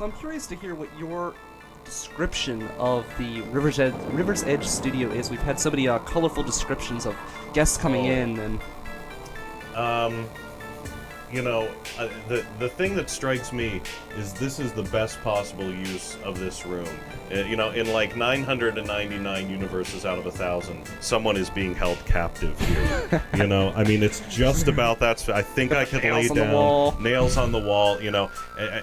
So I'm curious to hear what your description of the River's Edge studio is. We've had so many colorful descriptions of guests coming in, and the thing that strikes me is this is the best possible use of this room. In like 999 universes out of 1,000, someone is being held captive here. I mean, it's just about that. I think I could lay down nails on the wall.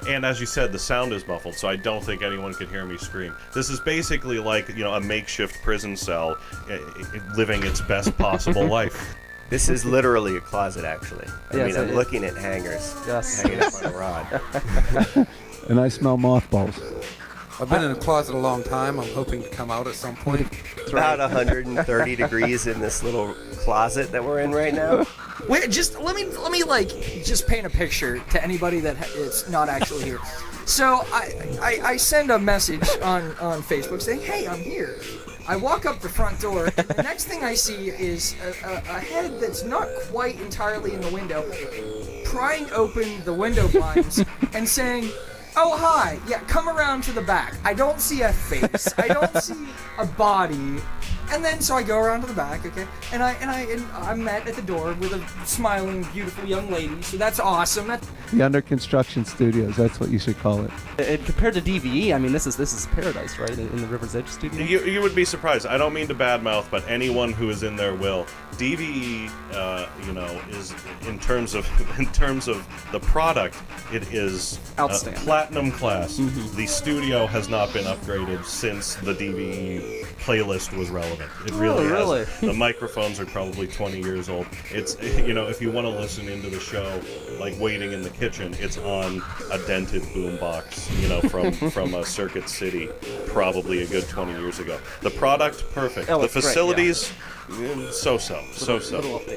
And as you said, the sound is muffled, so I don't think anyone could hear me scream. This is basically like a makeshift prison cell, living its best possible life. This is literally a closet, actually. I'm looking at hangers hanging up on a rod. And I smell mothballs. I've been in a closet a long time. I'm hoping to come out at some point. It's about 130 degrees in this little closet that we're in right now. Wait, just let me just paint a picture to anybody that is not actually here. So I send a message on Facebook saying, "Hey, I'm here." I walk up the front door, and the next thing I see is a head that's not quite entirely in the window, prying open the window blinds and saying, "Oh, hi, yeah, come around to the back." I don't see a face. I don't see a body. And then, so I go around to the back, okay, and I'm met at the door with a smiling, beautiful young lady, so that's awesome. The under construction studios, that's what you should call it. And compared to DVE, I mean, this is paradise, right, in the River's Edge studio? You would be surprised. I don't mean to badmouth, but anyone who is in there will. DVE, is in terms of the product, it is outstanding, platinum class. Mm-hmm. The studio has not been upgraded since the DVE playlist was relevant. It really has. The microphones are probably 20 years old. It's if you want to listen into the show, like waiting in the kitchen, it's on a dented boombox, from a Circuit City, probably a good 20 years ago. The product, perfect. The facilities, so-so.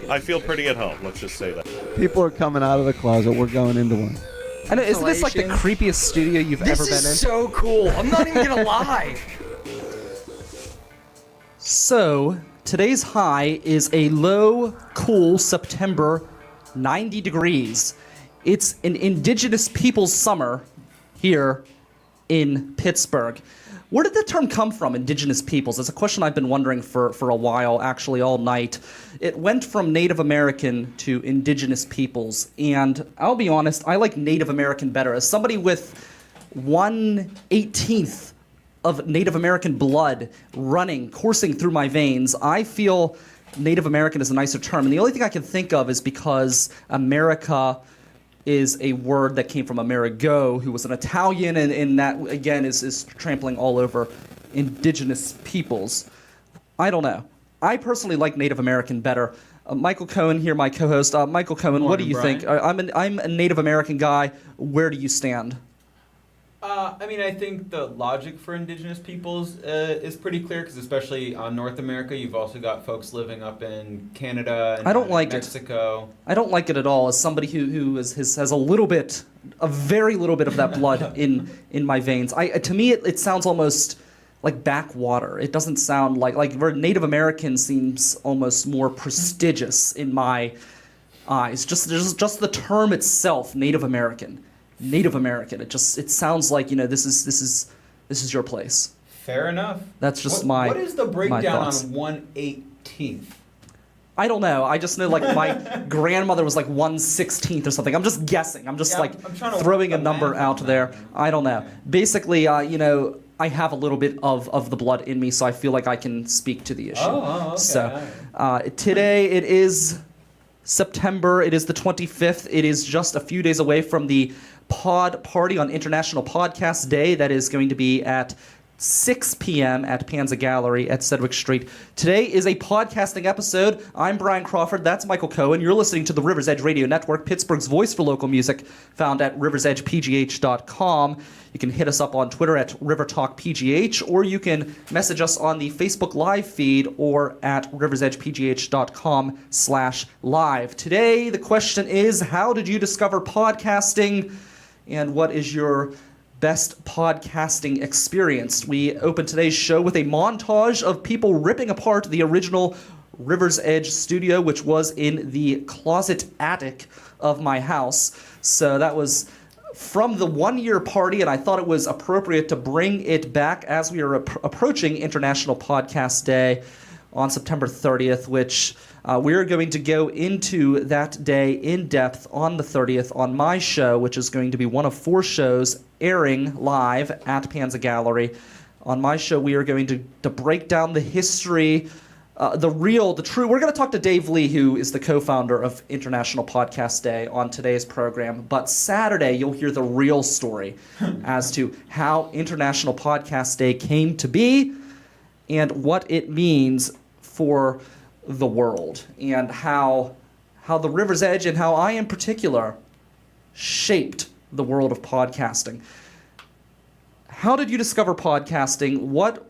I feel pretty at home. Let's just say that. People are coming out of the closet. We're going into one. I know, isn't this like the creepiest studio you've ever been in? This is so cool. I'm not even gonna lie. So, today's high is a low, cool September, 90 degrees. It's an indigenous people's summer here in Pittsburgh. Where did the term come from, indigenous peoples? It's a question I've been wondering for a while, actually all night. It went from Native American to indigenous peoples, and I'll be honest, I like Native American better. As somebody with 1/18th of Native American blood coursing through my veins, I feel Native American is a nicer term. And the only thing I can think of is because America is a word that came from Amerigo, who was an Italian, and that, again, is trampling all over indigenous peoples. I don't know. I personally like Native American better. Michael Cohen here, my co-host. Michael Cohen, what do you think? I'm a Native American guy. Where do you stand? I think the logic for indigenous peoples is pretty clear, because especially on North America, you've also got folks living up in Canada and Mexico. I don't like it at all. As somebody who has a very little bit of that blood in my veins. To me, it sounds almost like backwater. It doesn't sound like Native American seems almost more prestigious in my eyes. Just the term itself, Native American. It sounds like, this is your place. Fair enough. That's just what is the breakdown on 1/18th? I don't know. I just know my grandmother was 1/16th or something. I'm just guessing. I'm throwing a number out there. I don't know. Basically, I have a little bit of the blood in me, so I feel like I can speak to the issue. Okay. So today it is September. It is the 25th. It is just a few days away from the Pod Party on International Podcast Day. That is going to be at 6 p.m. at Panza Gallery at Sedgwick Street. Today is a podcasting episode. I'm Brian Crawford. That's Michael Cohen. You're listening to the River's Edge Radio Network, Pittsburgh's voice for local music, found at riversedgepgh.com. You can hit us up on Twitter at RiverTalkPGH, or you can message us on the Facebook Live feed or at riversedgepgh.com/live. Today, the question is, how did you discover podcasting, and what is your best podcasting experience? We open today's show with a montage of people ripping apart the original River's Edge studio, which was in the closet attic of my house. So that was from the one-year party, and I thought it was appropriate to bring it back as we are approaching International Podcast Day on September 30th, which we're going to go into that day in depth on the 30th on my show, which is going to be one of 4 shows airing live at Panza Gallery. On my show, we are going to break down the history, the true. We're going to talk to Dave Lee, who is the co-founder of International Podcast Day, on today's program. But Saturday, you'll hear the real story as to how International Podcast Day came to be and what it means for the world, and how the River's Edge and how I in particular shaped the world of podcasting. How did you discover podcasting? What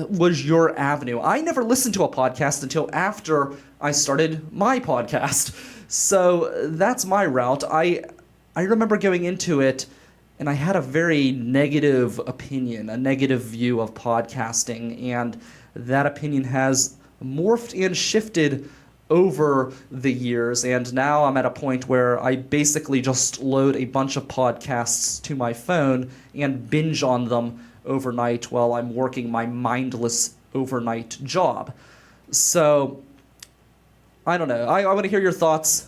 was your avenue? I never listened to a podcast until after I started my podcast. So that's my route. I remember going into it and I had a very negative opinion, a negative view of podcasting, and that opinion has morphed and shifted over the years, and now I'm at a point where I basically just load a bunch of podcasts to my phone and binge on them overnight while I'm working my mindless overnight job. So, I don't know. I want to hear your thoughts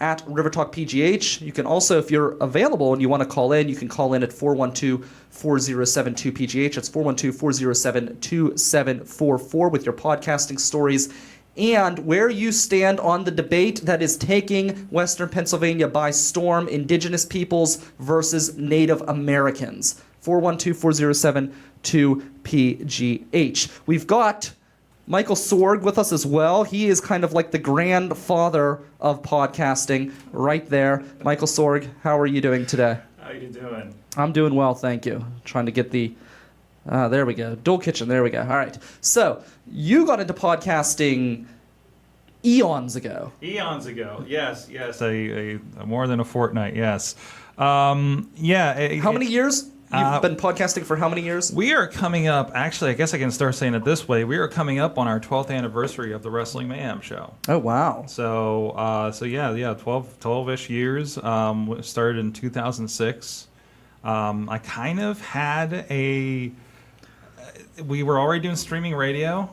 at River Talk PGH. You can also, if you're available and you want to call in, you can call in at 412-4072-PGH. That's 412-407-2744 with your podcasting stories and where you stand on the debate that is taking Western Pennsylvania by storm, Indigenous peoples versus Native Americans. 412-407-2PGH. We've got Michael Sorg with us as well. He is kind of like the grandfather of podcasting right there. Michael Sorg, how are you doing today? How you doing? I'm doing well, thank you. Trying to get the... there we go. Dual Kitchen, there we go. All right. So, you got into podcasting eons ago. Eons ago, yes. A more than a fortnight, yes. How many years? You've been podcasting for how many years? We are coming up, actually, I guess I can start saying it this way. We are coming up on our 12th anniversary of the Wrestling Mayhem show. Oh, wow. So 12-ish years. Started in 2006. I kind of had we were already doing streaming radio.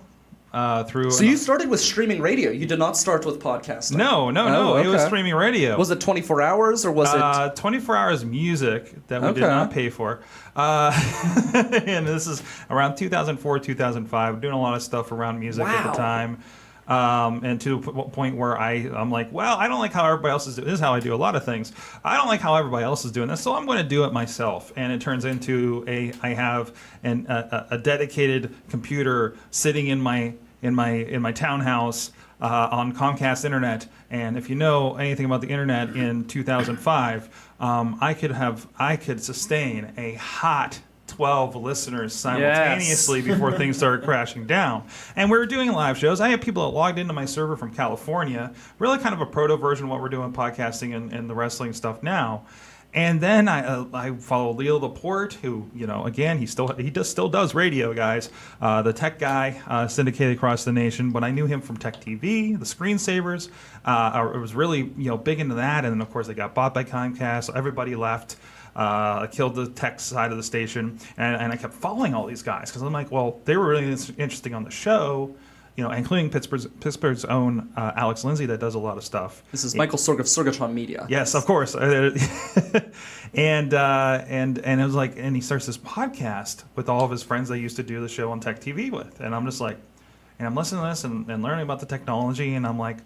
So you started with streaming radio. You did not start with podcasting. No. Okay. It was streaming radio. Was it 24 hours or was it 24 hours music that we did not pay for? And this is around 2004, 2005. Doing a lot of stuff around music at the time. And to a point where I'm like, well, I don't like how everybody else is doing this. Is how I do a lot of things. I don't like how everybody else is doing this, so I'm going to do it myself. And it turns into I have a dedicated computer sitting in my townhouse on Comcast Internet. And if you know anything about the internet in 2005, I could sustain a hot 12 listeners simultaneously before things started crashing down. And we were doing live shows. I had people that logged into my server from California, really kind of a proto version of what we're doing podcasting and the wrestling stuff now. And then I followed Leo Laporte, who, again, he still does radio, guys. The tech guy, syndicated across the nation. But I knew him from Tech TV, the Screensavers. I was really, big into that. And then, of course, they got bought by Comcast. So everybody left. Killed the tech side of the station. And I kept following all these guys because I'm like, well, they were really interesting on the show. Including Pittsburgh's own Alex Lindsay that does a lot of stuff. This is Michael Sorg of Sorgatron Media. Yes, of course. And it was like, and he starts this podcast with all of his friends they used to do the show on Tech TV with. And I'm just like, and I'm listening to this and learning about the technology, and I'm like,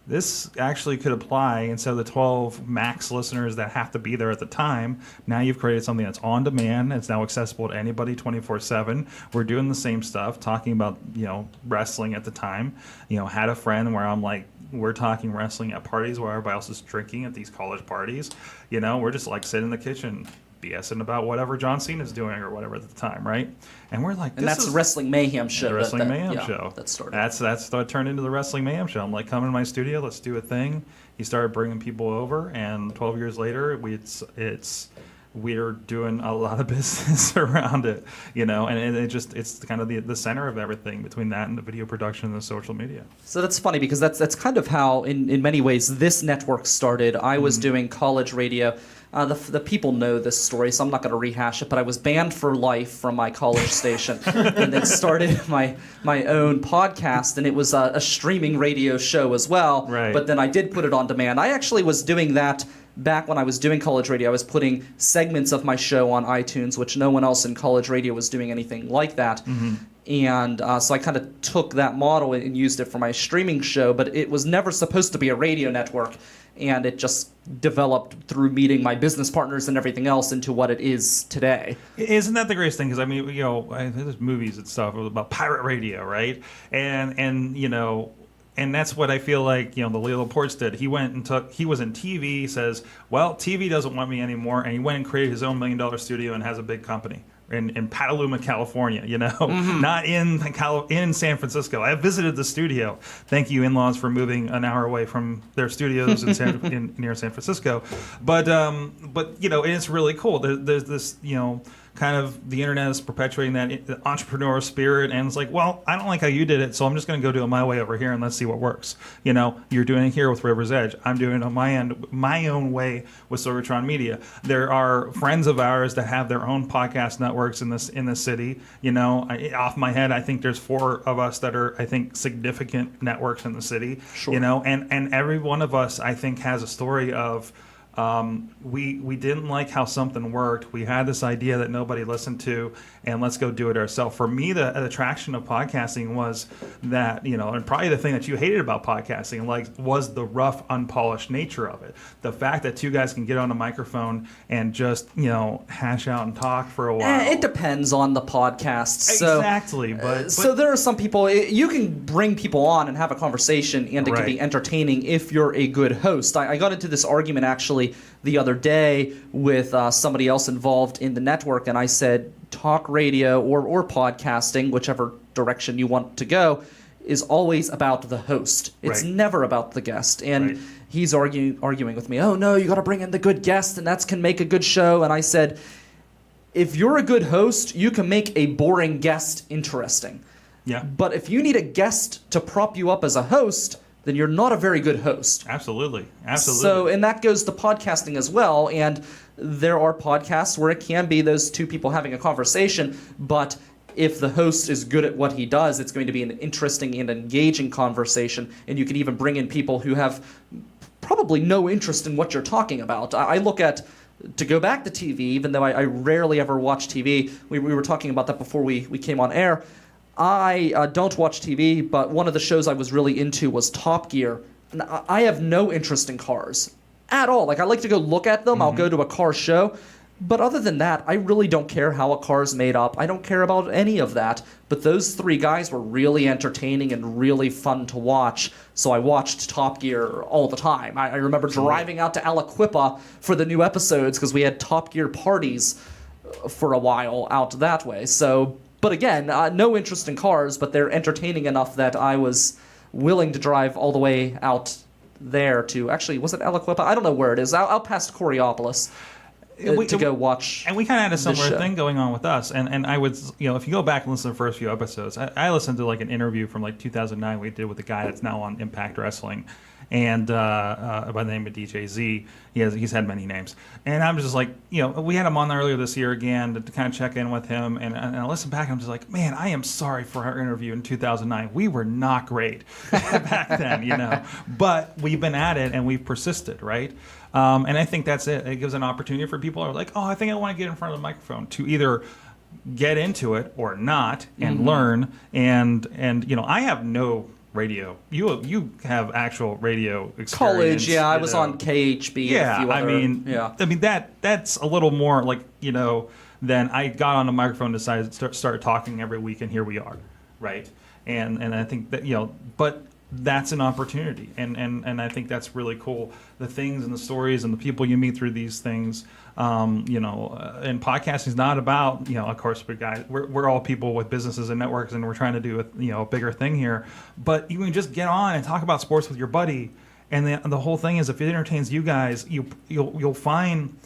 this actually could apply. And so the 12 max listeners that have to be there at the time, now you've created something that's on demand. It's now accessible to anybody 24/7. We're doing the same stuff, talking about, wrestling at the time. Had a friend where I'm like, we're talking wrestling at parties where everybody else is drinking at these college parties. We're just like sitting in the kitchen BSing about whatever John Cena's doing or whatever at the time, right? And we're like, and that's the Wrestling Mayhem show. The Wrestling Mayhem show. That started. That's what turned into the Wrestling Mayhem show. I'm like, come in my studio, let's do a thing. He started bringing people over, and 12 years later, it's we're doing a lot of business around it, you know, and it's kind of the center of everything between that and the video production and the social media. So that's funny because that's kind of how, in many ways, this network started. I was doing college radio. The people know this story, so I'm not going to rehash it, but I was banned for life from my college station and then started my own podcast, and it was a streaming radio show as well, right. But then I did put it on demand. I actually was doing that back when I was doing college radio. I was putting segments of my show on iTunes, which no one else in college radio was doing anything like that. And so I kind of took that model and used it for my streaming show, but it was never supposed to be a radio network, and it just developed through meeting my business partners and everything else into what it is today. Isn't that the greatest thing? Because I mean, you know, there's movies and stuff about pirate radio, right? And you know. And that's what I feel like, you know, the Leo Laporte did. He went and he was in TV, he says, well, TV doesn't want me anymore, and he went and created his own $1 million studio and has a big company in Petaluma, California, you know, not in San Francisco. I visited the studio. Thank you, in-laws, for moving an hour away from their studios near San Francisco. But you know, it's really cool. There's this, you know, kind of the internet is perpetuating that entrepreneur spirit, and it's like, well, I don't like how you did it, so I'm just going to go do it my way over here and let's see what works. You know, you're doing it here with River's Edge. I'm doing it on my end, my own way with Sorgatron Media. There are friends of ours that have their own podcast networks in this city. You know, off my head, I think there's 4 of us that are, I think, significant networks in the city. Sure. You know, and every one of us, I think, has a story of we didn't like how something worked. We had this idea that nobody listened to, and let's go do it ourselves. For me, the attraction of podcasting was that, you know, and probably the thing that you hated about podcasting, like, was the rough, unpolished nature of it. The fact that 2 guys can get on a microphone and just, you know, hash out and talk for a while. It depends on the podcast. So, exactly, but so there are some people, you can bring people on and have a conversation, and it can be entertaining if you're a good host. I got into this argument actually the other day with somebody else involved in the network, and I said talk radio or podcasting, whichever direction you want to go, is always about the host. It's never about the guest. And he's arguing with me, oh no, you got to bring in the good guest, and that can make a good show. And I said, if you're a good host, you can make a boring guest interesting. Yeah. But if you need a guest to prop you up as a host, then you're not a very good host. Absolutely. So, and that goes to podcasting as well. And there are podcasts where it can be those 2 people having a conversation, but if the host is good at what he does, it's going to be an interesting and engaging conversation. And you can even bring in people who have probably no interest in what you're talking about. I look at, to go back to TV, even though I rarely ever watch TV, we were talking about that before we came on air. I don't watch TV, but one of the shows I was really into was Top Gear. And I have no interest in cars at all. Like, I like to go look at them. I'll go to a car show. But other than that, I really don't care how a car's made up. I don't care about any of that. But those 3 guys were really entertaining and really fun to watch. So I watched Top Gear all the time. I remember driving out to Aliquippa for the new episodes because we had Top Gear parties for a while out that way. So... But again, no interest in cars, but they're entertaining enough that I was willing to drive all the way out there to, actually, was it Aliquippa? I don't know where it is. Out past Coriopolis to go watch. And we kind of had a similar thing going on with us. And I would, you know, if you go back and listen to the first few episodes, I listened to like an interview from like 2009 we did with a guy that's now on Impact Wrestling. And by the name of DJ Z, he's had many names. And I'm just like, you know, we had him on earlier this year again to kind of check in with him. And I listen back and I'm just like, man, I am sorry for our interview in 2009. We were not great back then, you know. But we've been at it and we've persisted, right? And I think that's it. It gives an opportunity for people who are like, oh, I think I want to get in front of the microphone, to either get into it or not and learn. And you know, I have no radio. You have actual radio experience. College, yeah, I was on KHB. Yeah, and a few other, I mean that's a little more like, you know, than I got on the microphone, decided to start talking every week, and here we are, right? And I think that, you know, but that's an opportunity, and I think that's really cool. The things and the stories and the people you meet through these things, you know, and podcasting is not about, you know, of course we're all people with businesses and networks, and we're trying to do a bigger thing here. But you can just get on and talk about sports with your buddy, and the whole thing is, if it entertains you guys, you'll find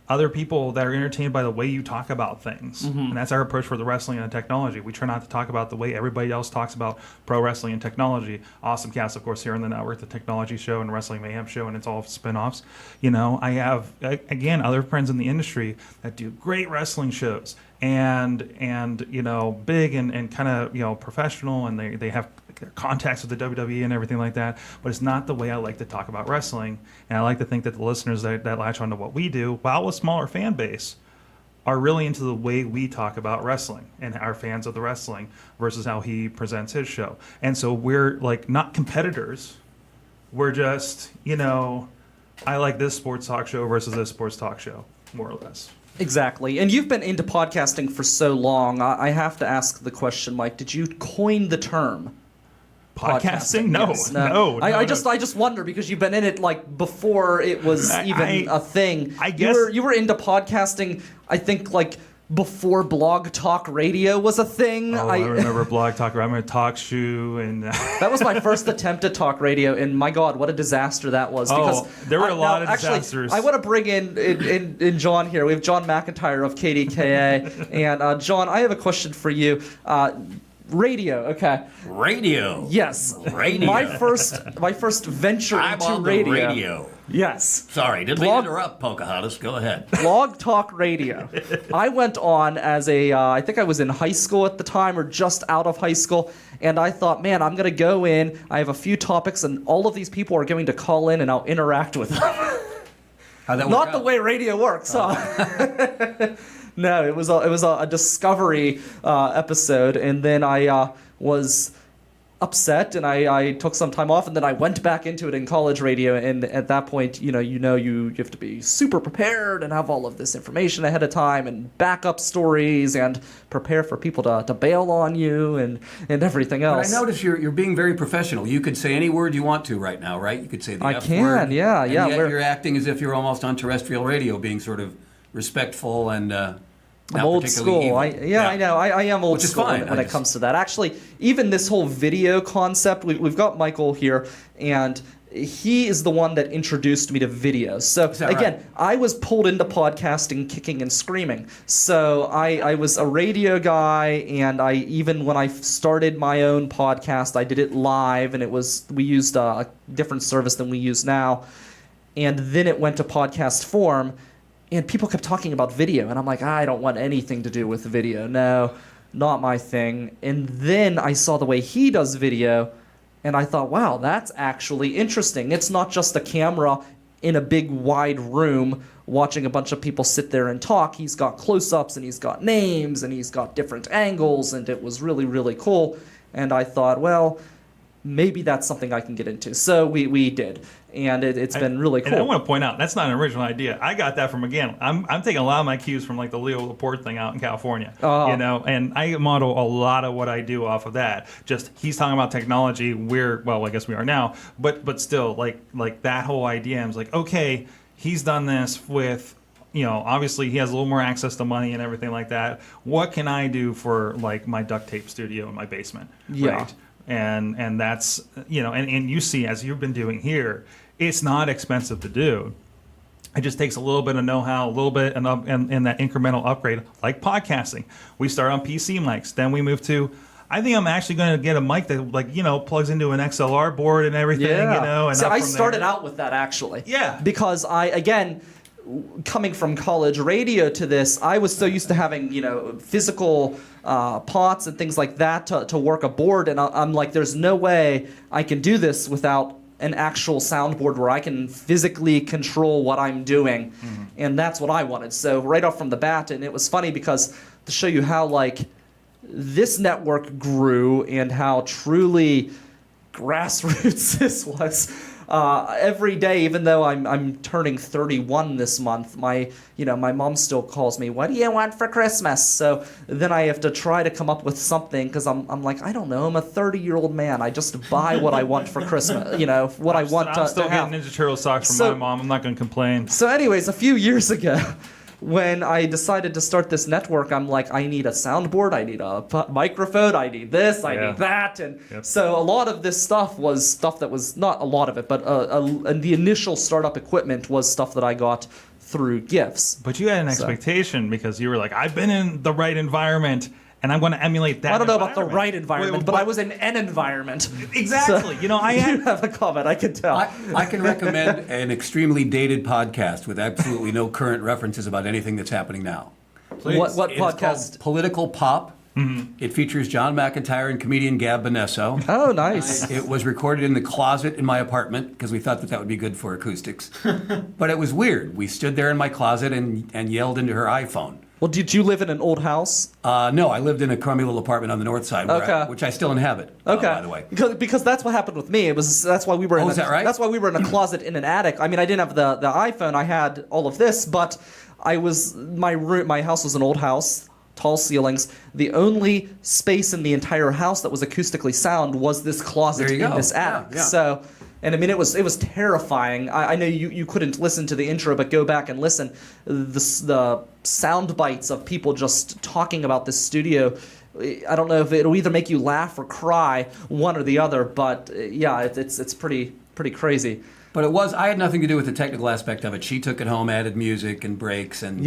other people that are entertained by the way you talk about things. And that's our approach for the wrestling and the technology. We try not to talk about the way everybody else talks about pro wrestling and technology. Awesome Cast, of course, here on the network, the Technology Show and Wrestling Mayhem Show, and it's all spin-offs. You know, I have, again, other friends in the industry that do great wrestling shows and you know, big and kind of, you know, professional, and they have contacts with the WWE and everything like that, but it's not the way I like to talk about wrestling. And I like to think that the listeners that latch onto what we do, while a smaller fan base, are really into the way we talk about wrestling and are fans of the wrestling versus how he presents his show. And so we're like not competitors. We're just, you know, I like this sports talk show versus this sports talk show, more or less. Exactly. And you've been into podcasting for so long. I have to ask the question, Mike, did you coin the term? Podcasting? No, yes. no. I just wonder, because you've been in it like before it was even a thing. I guess you were into podcasting, I think, like before Blog Talk Radio was a thing. I remember Blog Talk. I remember Talk Shoe, and that was my first attempt at talk radio, and my God, what a disaster that was! Because there were a lot of disasters. I want to bring in John here. We have John McIntire of KDKA, and John, I have a question for you. Radio, okay. Radio. Yes. Radio. My first venture into on radio. The radio. Yes. Sorry, didn't mean to interrupt, Pocahontas. Go ahead. Blog Talk Radio. I went on as I think I was in high school at the time, or just out of high school, and I thought, man, I'm going to go in, I have a few topics, and all of these people are going to call in, and I'll interact with them. How'd that work Not out? the way radio works, huh? No, it was a discovery episode, and then I was upset, and I took some time off, and then I went back into it in college radio, and at that point, you have to be super prepared and have all of this information ahead of time and backup stories and prepare for people to bail on you and everything else. But I notice you're being very professional. You could say any word you want to right now, right? You could say the F word. Yeah. And yet you're acting as if you're almost on terrestrial radio, being sort of respectful and not I'm old school. evil. I know. I am old Which is school fine. when it comes to that. Actually, even this whole video concept, we've got Michael here, and he is the one that introduced me to video. So again, right? I was pulled into podcasting kicking and screaming. So I was a radio guy, and even when I started my own podcast, I did it live, and we used a different service than we use now. And then it went to podcast form. And people kept talking about video, and I'm like, I don't want anything to do with video. No, not my thing. And then I saw the way he does video, and I thought, wow, that's actually interesting. It's not just a camera in a big, wide room watching a bunch of people sit there and talk. He's got close-ups, and he's got names, and he's got different angles, and it was really, really cool. And I thought, well, maybe that's something I can get into. So we did, and it's been really cool. And I want to point out, that's not an original idea. I got that from, again, I'm taking a lot of my cues from like the Leo Laporte thing out in California, and I model a lot of what I do off of that. Just, he's talking about technology, I guess we are now, but still, like that whole idea, I was like, okay, he's done this with, obviously he has a little more access to money and everything like that. What can I do for like my duct tape studio in my basement? Yeah. Right? And that's, and you see, as you've been doing here, it's not expensive to do. It just takes a little bit of know-how, a little bit and that incremental upgrade, like podcasting. We start on PC mics, then we move to, I think I'm actually going to get a mic that plugs into an XLR board and everything, and so I started out with that, actually. Yeah. Because coming from college radio to this, I was so used to having, physical pots and things like that to work a board, and I'm like, there's no way I can do this without an actual soundboard where I can physically control what I'm doing, and that's what I wanted. So right off from the bat, and it was funny because to show you how this network grew and how truly grassroots this was. Every day, even though I'm turning 31 this month, my mom still calls me, "What do you want for Christmas?" So then I have to try to come up with something, because I'm like, I don't know, I'm a 30-year-old man. I just buy what I want for Christmas, what I want to have. I'm still getting Ninja Turtle socks from my mom. I'm not going to complain. So anyways, a few years ago, when I decided to start this network, I'm like, I need a soundboard, I need a microphone, I need this, I need that. And so a lot of this stuff was stuff that was, not a lot of it, but the initial startup equipment was stuff that I got through gifs. But you had an expectation because you were like, I've been in the right environment, and I'm going to emulate that. I don't know about the right environment, but I was in an environment. Exactly. So, I have a comment. I can tell. I can recommend an extremely dated podcast with absolutely no current references about anything that's happening now. Please. What podcast? It's called Political Pop. Mm-hmm. It features John McIntire and comedian Gab Bonesso. Oh, nice. It was recorded in the closet in my apartment because we thought that would be good for acoustics. But it was weird. We stood there in my closet and yelled into her iPhone. Well, did you live in an old house? No, I lived in a crummy little apartment on the north side, which I still inhabit. By the way, because that's what happened with me. That's why we were. Is that right? That's why we were in a closet in an attic. I mean, I didn't have the iPhone. I had all of this, but my house was an old house, tall ceilings. The only space in the entire house that was acoustically sound was this closet in this attic. Yeah. So. And I mean, it was terrifying. I know you couldn't listen to the intro, but go back and listen. The sound bites of people just talking about this studio. I don't know if it'll either make you laugh or cry, one or the other. But yeah, it's pretty crazy. But I had nothing to do with the technical aspect of it. She took it home, added music and breaks and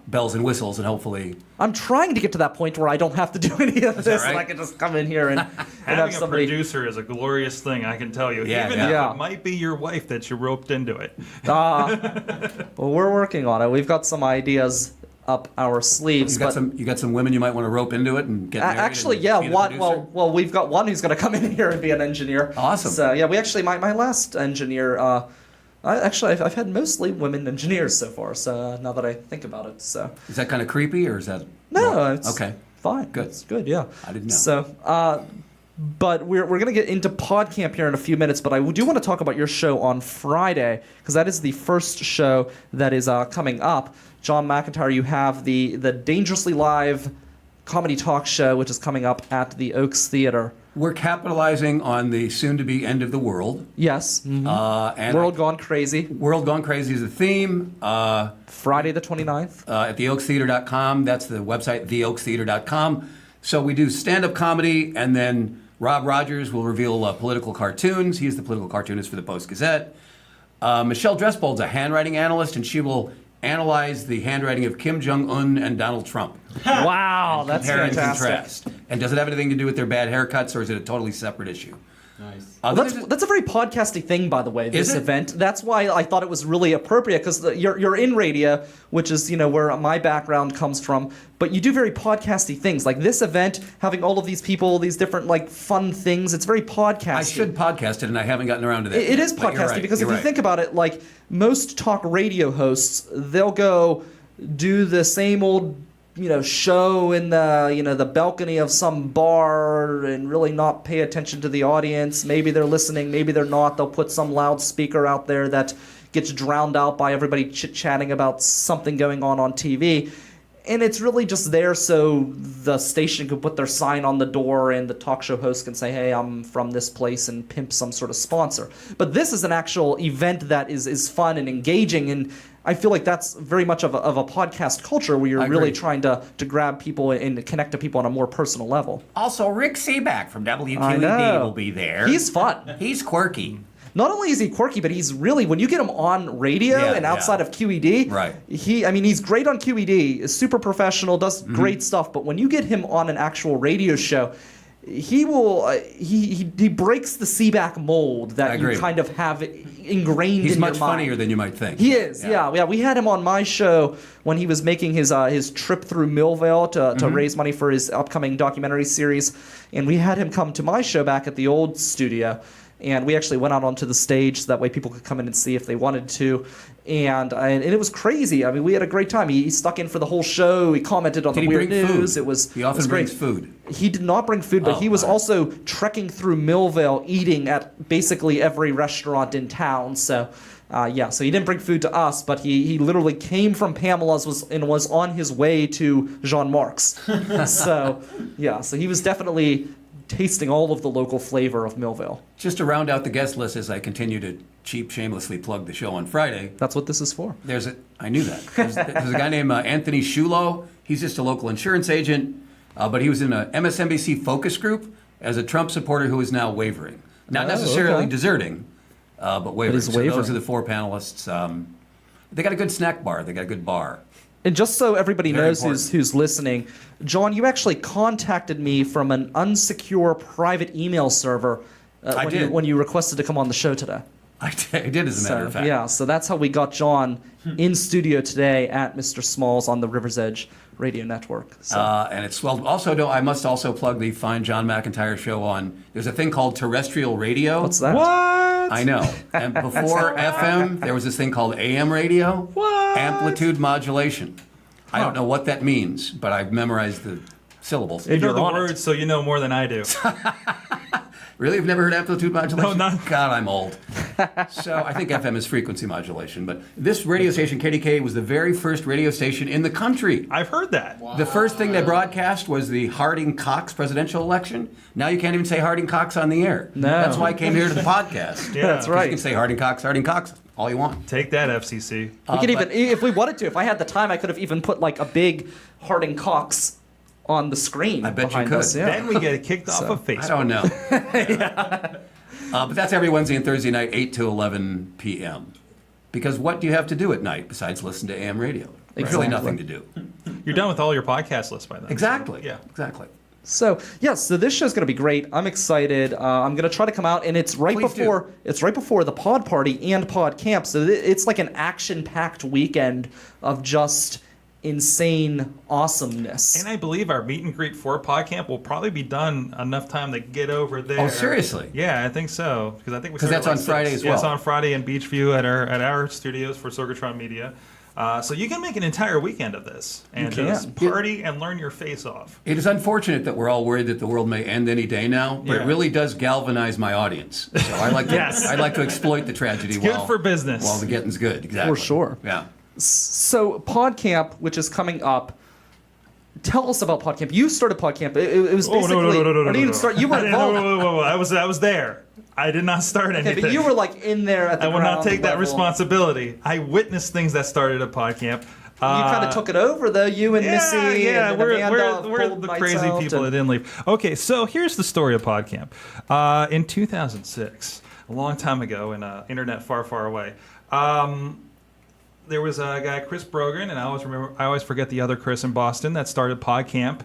bells and whistles, and hopefully... I'm trying to get to that point where I don't have to do any of this, and I can just come in here and having have somebody... a producer is a glorious thing, I can tell you. Even if it might be your wife that you roped into it. Well, we're working on it. We've got some ideas up our sleeves. You got some women you might want to rope into it and get married. Actually, well, we've got one who's going to come in here and be an engineer. Awesome. So yeah, we actually my last engineer. I've had mostly women engineers so far. So now that I think about it, so is that kind of creepy or is that it's okay? Fine, good. It's good. Yeah, I didn't know. So. But we're going to get into PodCamp here in a few minutes, but I do want to talk about your show on Friday, because that is the first show that is coming up. John McIntire, you have the Dangerously Live comedy talk show, which is coming up at the Oaks Theater. We're capitalizing on the soon-to-be end of the world. Yes. Mm-hmm. And World Gone Crazy. World Gone Crazy is the theme. Friday the 29th. At theoakstheater.com. That's the website, theoakstheater.com. So we do stand-up comedy, and then Rob Rogers will reveal political cartoons. He's the political cartoonist for the Post-Gazette. Michelle Dressbold's a handwriting analyst, and she will analyze the handwriting of Kim Jong-un and Donald Trump. Wow, that's fantastic. And contrast. And does it have anything to do with their bad haircuts, or is it a totally separate issue? Nice. That's a very podcasty thing, by the way, this event. That's why I thought it was really appropriate, because you're in radio, which is where my background comes from, but you do very podcasty things. Like this event, having all of these people, these different fun things, it's very podcasty. I should podcast it, and I haven't gotten around to that. It is podcasty, because if you think about it, most talk radio hosts, they'll go do the same old show in the balcony of some bar and really not pay attention to the audience. Maybe they're listening, maybe they're not. They'll put some loudspeaker out there that gets drowned out by everybody chit-chatting about something going on TV. And it's really just there so the station could put their sign on the door and the talk show host can say, hey, I'm from this place, and pimp some sort of sponsor. But this is an actual event that is fun and engaging, and I feel like that's very much of a podcast culture where you're really trying to grab people and connect to people on a more personal level. Also, Rick Seaback from WQED will be there. He's fun. He's quirky. Not only is he quirky, but he's really, when you get him on radio and outside of QED, he's great on QED, is super professional, does great stuff, but when you get him on an actual radio show, he will he breaks the Seaback mold that you kind of have ingrained in your mind. He's much funnier than you might think. He is, yeah. We had him on my show when he was making his trip through Millvale to raise money for his upcoming documentary series, and we had him come to my show back at the old studio. And we actually went out onto the stage so that way people could come in and see if they wanted to. And it was crazy. I mean, we had a great time. He stuck in for the whole show. He commented on the weird news. He often brings food. He did not bring food, but he was also trekking through Millvale, eating at basically every restaurant in town. So, so he didn't bring food to us, but he literally came from Pamela's was on his way to Jean Marc's. So he was definitely tasting all of the local flavor of Millvale. Just to round out the guest list as I continue to shamelessly plug the show on Friday. That's what this is for. I knew that. There's a guy named Anthony Shulo. He's just a local insurance agent, but he was in a MSNBC focus group as a Trump supporter who is now wavering. Not necessarily deserting, but wavering. But he's wavering. Those are the four panelists. They got a good snack bar. They got a good bar. And just so everybody Very knows important. who's listening, John, you actually contacted me from an unsecure private email server when you requested to come on the show today. I did, as a matter of fact. Yeah, so that's how we got John in studio today at Mr. Small's on the River's Edge Radio Network. So. And it's swelled. Also, I must also plug the fine John McIntire show on. There's a thing called terrestrial radio. What's that? What? I know. And before FM, there was this thing called AM radio. What? Amplitude modulation. I don't know what that means, but I've memorized the syllables. You know the words, so you know more than I do. Really? You've never heard amplitude modulation? No, not. God, I'm old. So I think FM is frequency modulation. But this radio station, KDK, was the very first radio station in the country. I've heard that. Wow. The first thing they broadcast was the Harding-Cox presidential election. Now you can't even say Harding-Cox on the air. No. That's why I came here to the podcast. Yeah, that's right. You can say Harding-Cox, all you want. Take that, FCC. We could even, if we wanted to, if I had the time, I could have even put like a big Harding Cox on the screen. I bet you behind could. us, yeah. Then we get kicked off of Facebook. I don't know. But that's every Wednesday and Thursday night, 8 to 11 p.m. Because what do you have to do at night besides listen to AM radio? There's really nothing to do. You're done with all your podcast lists by then. Exactly. Yeah. Exactly. So so this show's going to be great. I'm excited. I'm going to try to come out, and it's right before the Pod Party and PodCamp. So it's like an action-packed weekend of just insane awesomeness. And I believe our meet and greet for PodCamp will probably be done enough time to get over there. Oh, seriously? Yeah, I think so. Because I think that's on Friday as well. Yeah, it's on Friday in Beachview at our studios for Sorgatron Media. So you can make an entire weekend of this and just party and learn your face off. It is unfortunate that we're all worried that the world may end any day now, but it really does galvanize my audience. So I like to I like to exploit the tragedy good for business while the getting's good. Exactly. For sure. Yeah. So PodCamp, which is coming up, tell us about PodCamp. You started PodCamp. It was basically. No. I didn't even start. You were involved. Whoa. I was there. I did not start anything. But you were like in there at the ground I will not take that level. responsibility. I witnessed things that started at PodCamp. You kind of took it over, though. You and Missy and Amanda we're the crazy people that didn't leave. Okay, so here's the story of PodCamp. In 2006, a long time ago in an internet far, far away, there was a guy, Chris Brogan, and I always forget the other Chris in Boston that started PodCamp.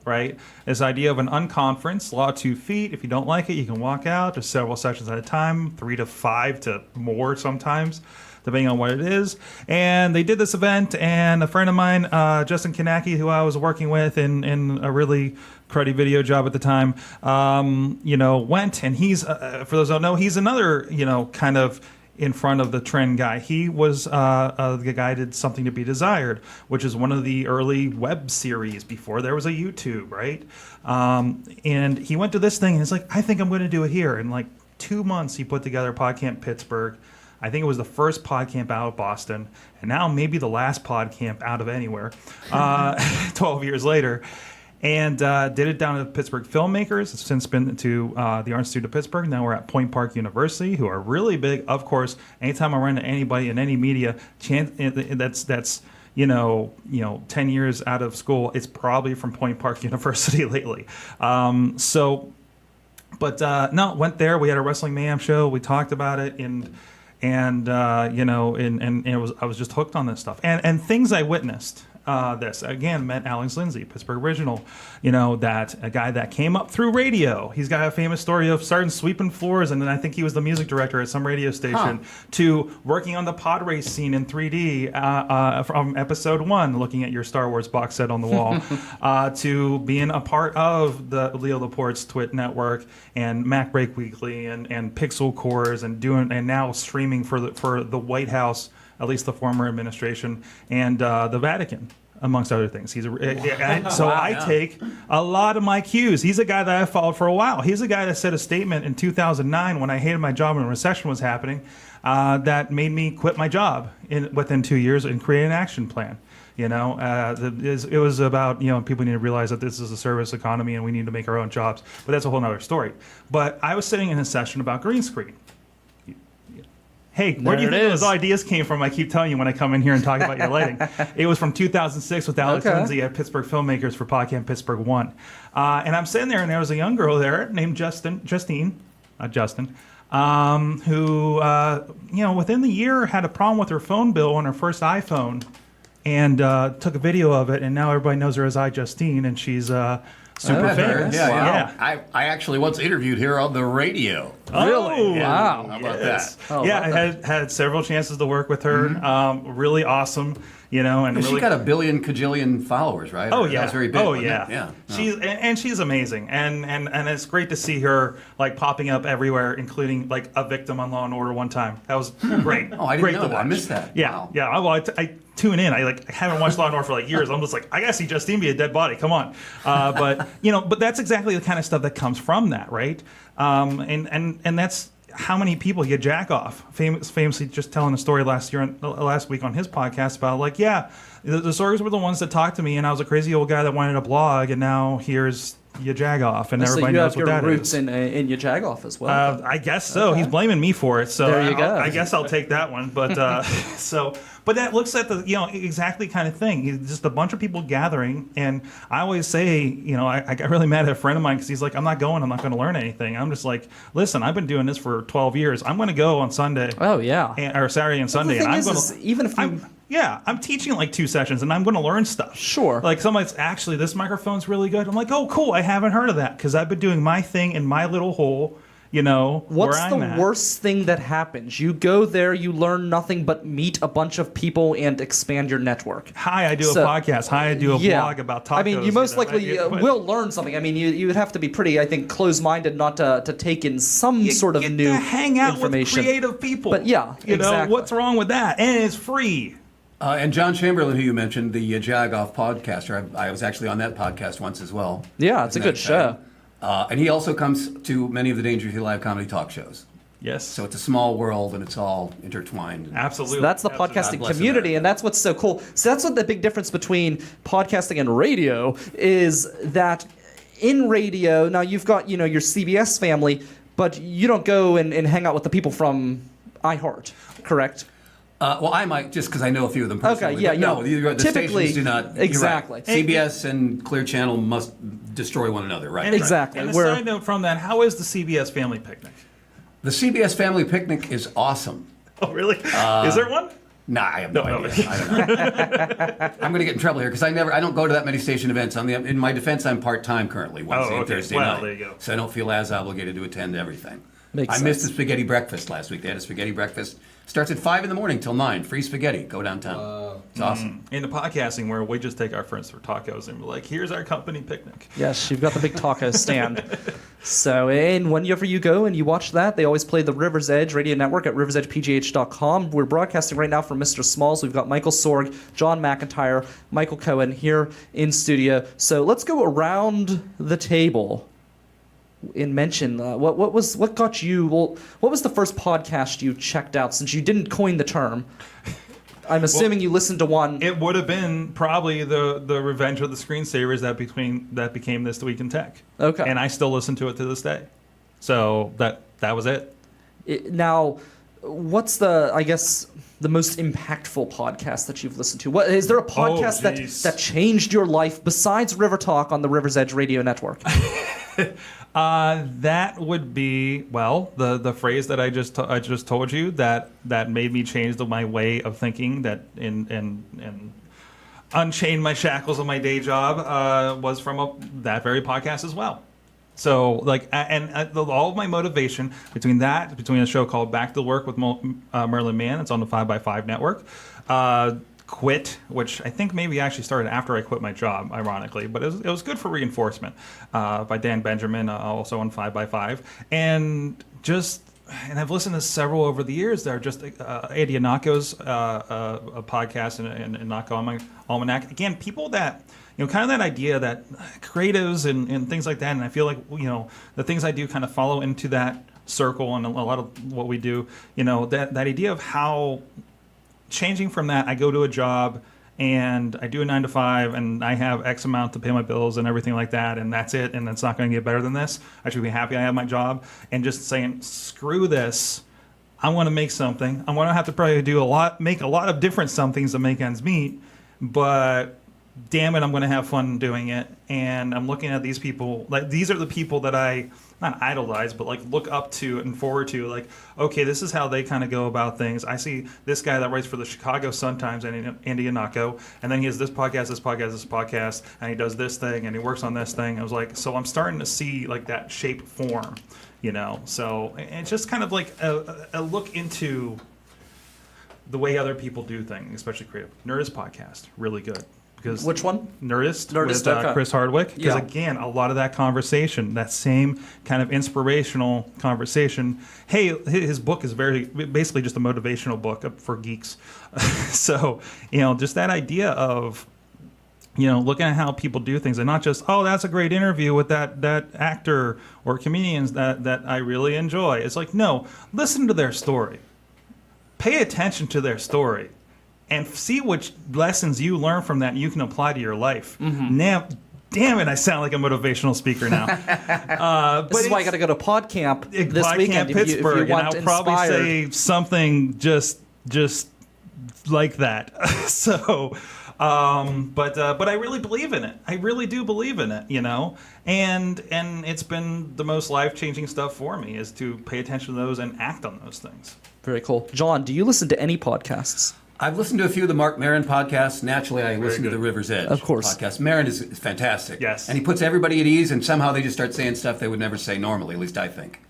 Right? This idea of an unconference, law 2 feet. If you don't like it, you can walk out. There's several sessions at a time, 3 to 5 to more sometimes, depending on what it is. And they did this event, and a friend of mine, Justin Kanacki, who I was working with in a really cruddy video job at the time, went. And he's, for those who don't know, he's another, kind of in front of the trend guy. He was the guy who did Something to Be Desired, which is one of the early web series before there was a YouTube, right? And he went to this thing and he's like, I think I'm going to do it here. In like 2 months, he put together PodCamp Pittsburgh. I think it was the first PodCamp out of Boston, and now maybe the last PodCamp out of anywhere, 12 years later. And did it down at Pittsburgh Filmmakers. It's since been to the Art Institute of Pittsburgh. Now we're at Point Park University, who are really big. Of course, anytime I run into anybody in any media, that's 10 years out of school, it's probably from Point Park University lately. Went there. We had a Wrestling Mayhem show. We talked about it, I was just hooked on this stuff and things I witnessed. This again met Alex Lindsay, Pittsburgh original, that a guy that came up through radio. He's got a famous story of starting sweeping floors, and then I think he was the music director at some radio station, to working on the pod race scene in 3D from episode 1, looking at your Star Wars box set on the wall, to being a part of the Leo Laporte's Twit network and Mac Break Weekly and Pixel Cores and now streaming for the White House, at least the former administration, and the Vatican, amongst other things. I take a lot of my cues. He's a guy that I followed for a while. He's a guy that said a statement in 2009 when I hated my job and a recession was happening that made me quit my job within 2 years and create an action plan. It was about, people need to realize that this is a service economy and we need to make our own jobs. But that's a whole other story. But I was sitting in a session about green screen. Hey, where do you think those ideas came from? I keep telling you when I come in here and talk about your lighting. It was from 2006 with Alex Lindsay at Pittsburgh Filmmakers for PodCamp Pittsburgh 1. And I'm sitting there, and there was a young girl there named Justine, who, within the year had a problem with her phone bill on her first iPhone and took a video of it, and now everybody knows her as iJustine, and she's super famous. Yeah, wow. I actually once interviewed her on the radio. Really? Wow. How about that? I had several chances to work with her. Really awesome. And she got a billion cajillion followers, right? Oh yeah, that's very big. Oh yeah. She's amazing, and it's great to see her like popping up everywhere, including like a victim on Law and Order one time. That was great. Oh, I didn't know that. I missed that. Yeah, wow. yeah. I tune in. I haven't watched Law and Order for like years. I'm just like, I gotta see Justine be a dead body. Come on, but that's exactly the kind of stuff that comes from that, right? And that's how many people you jack off. Famously just telling a story last week on his podcast about like, the Sorgs were the ones that talked to me, and I was a crazy old guy that wanted a blog, and now here's you jag off, and everybody knows what that is. So you have your roots in your jag off as well. I guess so. Okay. He's blaming me for it, so there you go. I guess I'll take that one. But but that looks at the exactly kind of thing. It's just a bunch of people gathering, and I always say, I got really mad at a friend of mine because he's like, I'm not going to learn anything. I'm just like, listen, I've been doing this for 12 years. I'm going to go on Sunday. Oh yeah. Or Saturday and Sunday, and I'm going to even if you. I'm teaching like 2 sessions, and I'm going to learn stuff. Sure. Like somebody's actually, this microphone's really good. I'm like, oh, cool. I haven't heard of that because I've been doing my thing in my little hole. What's the worst thing that happens? You go there, you learn nothing but meet a bunch of people and expand your network. Hi, I do a podcast. Hi, I do a blog about tacos. I mean, you most likely will learn something. I mean, you would have to be pretty, I think, closed-minded not to take in some sort of new hang out information. With creative people. But exactly. What's wrong with that? And it's free. And John Chamberlain, who you mentioned, the Jagoff podcaster, I was actually on that podcast once as well. Yeah, it's a good show. And he also comes to many of the Dangerously live comedy talk shows. Yes. So it's a small world, and it's all intertwined. Absolutely. So that's the podcasting community, and that's what's so cool. So that's what the big difference between podcasting and radio is, that in radio, now you've got your CBS family, but you don't go and hang out with the people from iHeart, correct? Well, I might, just because I know a few of them personally. Okay, yeah, no, the typically, stations do not. Exactly. Right. CBS and Clear Channel must destroy one another, right? Exactly. And a side note from that, how is the CBS Family Picnic? The CBS Family Picnic is awesome. Oh, really? Is there one? Nah, I have no idea. I don't know. I'm going to get in trouble here because I don't go to that many station events. In my defense, I'm part-time currently, Wednesday and Thursday night. There you go. So I don't feel as obligated to attend everything. Makes I missed the spaghetti breakfast last week. They had a spaghetti breakfast. Starts at 5 in the morning till 9. Free spaghetti. Go downtown. It's awesome. In the podcasting, where we just take our friends for tacos and we're like, here's our company picnic. Yes, you've got the big taco stand. So, and whenever you go and you watch that, they always play the River's Edge Radio Network at riversedgepgh.com. We're broadcasting right now from Mr. Smalls. We've got Michael Sorg, John McIntire, Michael Cohen here in studio. So let's go around the table and mention what got you. Well, what was the first podcast you checked out, since you didn't coin the term? I'm assuming you listened to one. It would have been probably the Revenge of the Screensavers that became This Week in Tech. Okay. And I still listen to it to this day. So that was it. Now, what's the most impactful podcast that you've listened to? What is there a podcast that changed your life besides River Talk on the River's Edge Radio Network? That would be, well, the phrase that I just told you that made me change my way of thinking, that and unchain my shackles of my day job was from that very podcast as well. So all of my motivation between a show called Back to Work with Merlin Mann, it's on the 5x5 network. Quit, which I think maybe actually started after I quit my job, ironically, but it was good for reinforcement, by Dan Benjamin, also on 5x5, and I've listened to several over the years. They're just Eddie Anako's a podcast and Anako Almanac. Again, people that kind of that idea that creatives and things like that, and I feel like the things I do kind of follow into that circle, and a lot of what we do, that idea of how. Changing from that, I go to a job and I do a 9 to 5 and I have X amount to pay my bills and everything like that, and that's it, and it's not going to get better than this. I should be happy I have my job, and just saying, screw this. I want to make something. I'm going to have to probably make a lot of different somethings to make ends meet, but damn it, I'm going to have fun doing it. And I'm looking at these people, like these are the people that I not idolize, but like look up to and forward to. Like, okay, this is how they kind of go about things. I see this guy that writes for the Chicago Sun-Times, Andy Ihnatko, and then he has this podcast, and he does this thing, and he works on this thing. I was like, so I'm starting to see like that shape form, you know. So it's just kind of like a look into the way other people do things, especially creative. Nerdist podcast, really good. Because which one? Nerdist with okay. Chris Hardwick. Because Yeah. again, a lot of that conversation, that same kind of inspirational conversation. Hey, his book is basically just a motivational book for geeks. So, you know, just that idea of, you know, looking at how people do things and not just, oh, that's a great interview with that actor or comedians that I really enjoy. It's like, no, listen to their story. Pay attention to their story. And see which lessons you learn from that you can apply to your life. Mm-hmm. Now, damn it, I sound like a motivational speaker now. This is why I got to go to PodCamp this PodCamp weekend Pittsburgh, if you want and I'll probably inspired. say something just like that. So, but I really believe in it. I really do believe in it, you know. And it's been the most life-changing stuff for me is to pay attention to those and act on those things. Very cool. John, do you listen to any podcasts? I've listened to a few of the Mark Maron podcasts. Naturally, I listen to the River's Edge podcast. Maron is fantastic. Yes. And he puts everybody at ease, and somehow they just start saying stuff they would never say normally, at least I think.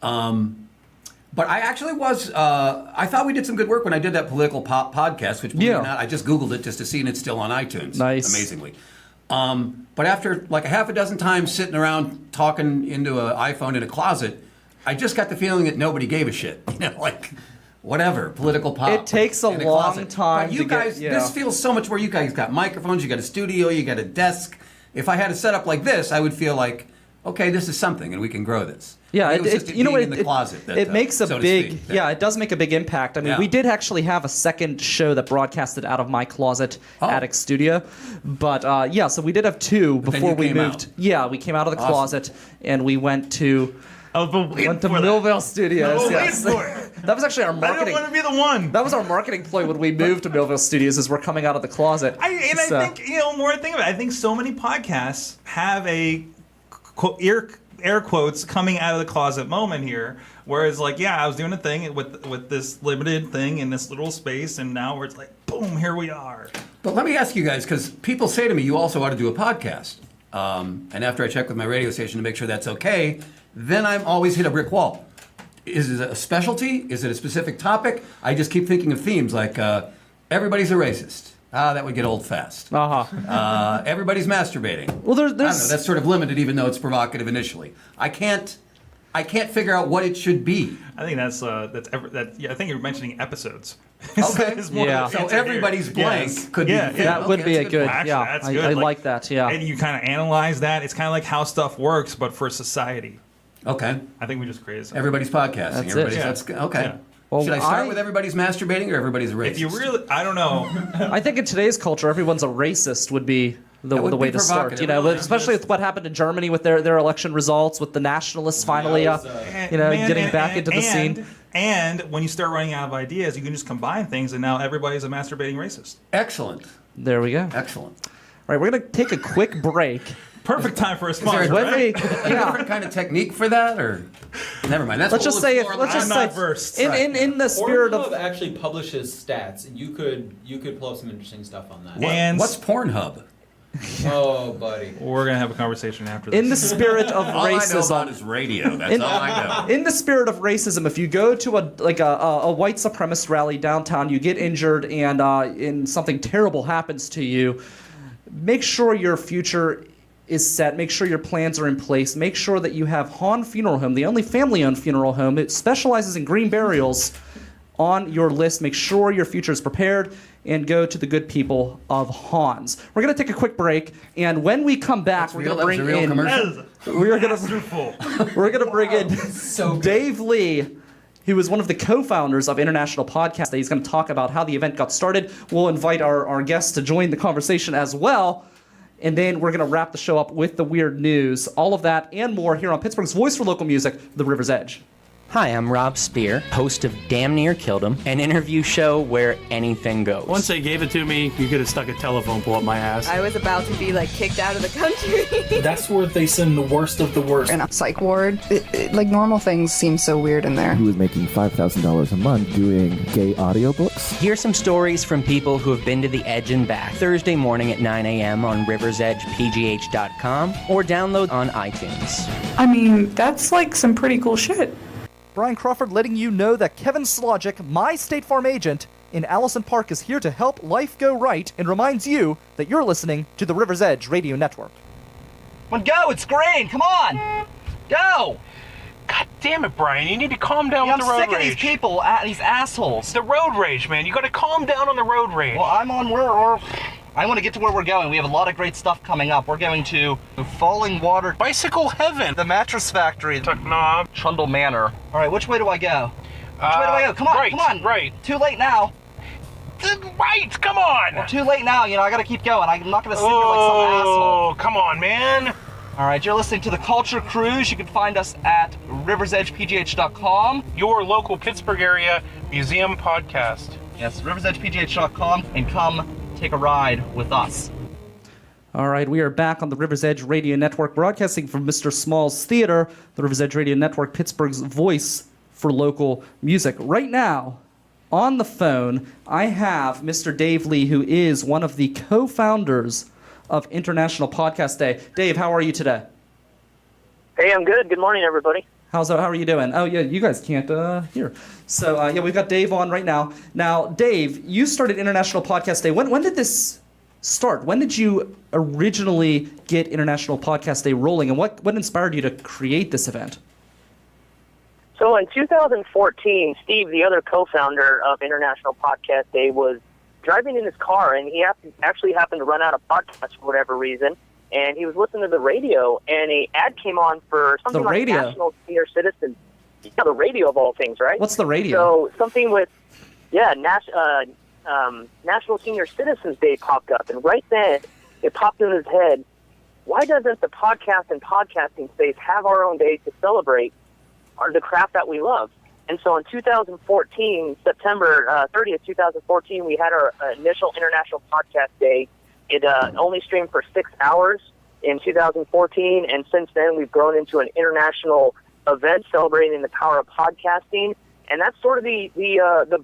But I actually was, I thought we did some good work when I did that political pop podcast, which, believe it or not, I just Googled it just to see, and it's still on iTunes. Nice. Amazingly. But after like a half a dozen times sitting around talking into an iPhone in a closet, I just got the feeling that nobody gave a shit. You know, like... whatever, political pop. It takes a long time but you to guys, this feels so much more. You guys got microphones, you got a studio, you got a desk. If I had a setup like this, I would feel like, okay, this is something, and we can grow this. Yeah, it was just you know being what? in the closet. That, it makes a so to big, speak, yeah, it does make a big impact. I mean, we did actually have a second show that broadcasted out of my closet attic studio, but yeah, so we did have two before we moved. Yeah, we came out of the closet and we went to. Millville Studios. Yes. That was actually our marketing. I don't want to be the one. That was our marketing ploy when we moved to Millville Studios, as we're coming out of the closet. I think, you know, more I think of it, I think so many podcasts have a air quotes coming out of the closet moment here, whereas like, yeah, I was doing a thing with this limited thing in this little space, and now it's like, boom, here we are. But let me ask you guys, because people say to me, you also ought to do a podcast. And after I check with my radio station to make sure that's okay, then I'm always hit a brick wall. Is it a specialty? Is it a specific topic? I just keep thinking of themes like everybody's a racist. That would get old fast. Everybody's masturbating. Well, there's I don't know, that's sort of limited, even though it's provocative initially. I can't figure out what it should be. I think I think you're mentioning episodes. Okay. Yeah. So everybody's blank could be. That would be a good. Actually, yeah, that's good. I like that. Yeah. And you kind of analyze that. It's kind of like how stuff works, but for society. Okay. I think we just created something. Everybody's podcasting. That's it. Okay. Yeah. Well, should I start with everybody's masturbating or everybody's a racist? If you really, I don't know. I think in today's culture, everyone's a racist would be the way to start. You know, especially with what happened in Germany with their election results, with the nationalists finally, getting back into the scene. And when you start running out of ideas, you can just combine things, and now everybody's a masturbating racist. Excellent. There we go. Excellent. All right, we're gonna take a quick break. Perfect time for a sponsor. Is there a different kind of technique for that, or never mind? That's let's just say in the spirit Pornhub of actually publishes stats, and you could pull up some interesting stuff on that. And what's Pornhub? Oh, buddy. We're gonna have a conversation after this. In the spirit of racism, all I know about is radio. That's all I know. In the spirit of racism, if you go to a white supremacist rally downtown, you get injured, and something terrible happens to you, make sure your future is set. Make sure your plans are in place. Make sure that you have Hahn Funeral Home, the only family-owned funeral home. It specializes in green burials on your list. Make sure your future is prepared and go to the good people of Hahn's. We're going to take a quick break, and when we come back, we're going to bring in Dave Lee, who is one of the co-founders of International Podcast Day. He's going to talk about how the event got started. We'll invite our guests to join the conversation as well. And then we're going to wrap the show up with the weird news. All of that and more here on Pittsburgh's Voice for Local Music, The River's Edge. Hi, I'm Rob Spear, host of Damn Near Killed Him, an interview show where anything goes. Once they gave it to me, you could have stuck a telephone pole up my ass. I was about to be, kicked out of the country. That's where they send the worst of the worst. In a psych ward, normal things seem so weird in there. He was making $5,000 a month doing gay audiobooks. Hear some stories from people who have been to the edge and back. Thursday morning at 9 a.m. on riversedgepgh.com or download on iTunes. I mean, that's some pretty cool shit. Brian Crawford letting you know that Kevin Slogic, my State Farm agent in Allison Park, is here to help life go right and reminds you that you're listening to the River's Edge Radio Network. Come on, go! It's green! Come on! Go! God damn it, Brian. You need to calm down with the road rage. I'm sick of these people, these assholes. The road rage, man. You gotta calm down on the road rage. Well, I want to get to where we're going. We have a lot of great stuff coming up. We're going to Falling Water, Bicycle Heaven, the Mattress Factory, Knob, Trundle Manor. All right, which way do I go? Which way do I go? Come on, right, come on. Right. Too late now. Right, come on. Well, too late now. I got to keep going. I'm not going to sit here like some asshole. Oh, come on, man. All right, you're listening to The Culture Cruise. You can find us at riversedgepgh.com. Your local Pittsburgh area museum podcast. Yes, riversedgepgh.com, and come take a ride with us. All right, we are back on the River's Edge Radio Network, broadcasting from Mr. Small's Theater, the River's Edge Radio Network, Pittsburgh's voice for local music. Right now, on the phone, I have Mr. Dave Lee, who is one of the co-founders of International Podcast Day. Dave, how are you today? Hey, I'm good. Good morning, everybody. How are you doing? Oh, yeah, you guys can't hear. So, we've got Dave on right now. Now, Dave, you started International Podcast Day. When did this start? When did you originally get International Podcast Day rolling, and what inspired you to create this event? So in 2014, Steve, the other co-founder of International Podcast Day, was driving in his car, and he actually happened to run out of podcasts for whatever reason, and he was listening to the radio, and an ad came on for something like National Senior Citizens. Yeah, the radio of all things, right? What's the radio? So something with, National Senior Citizens Day popped up, and right then it popped in his head, why doesn't the podcast and podcasting space have our own day to celebrate the craft that we love? And so in 2014, September 30th, 2014, we had our initial International Podcast Day. It only streamed for 6 hours in 2014, and since then we've grown into an international event celebrating the power of podcasting, and that's sort of the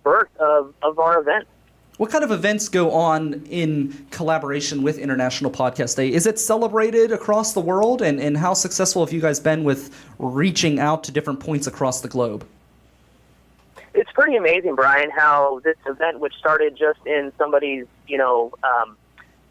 birth of our event. What kind of events go on in collaboration with International Podcast Day? Is it celebrated across the world, and how successful have you guys been with reaching out to different points across the globe? It's pretty amazing, Brian, how this event, which started just in somebody's,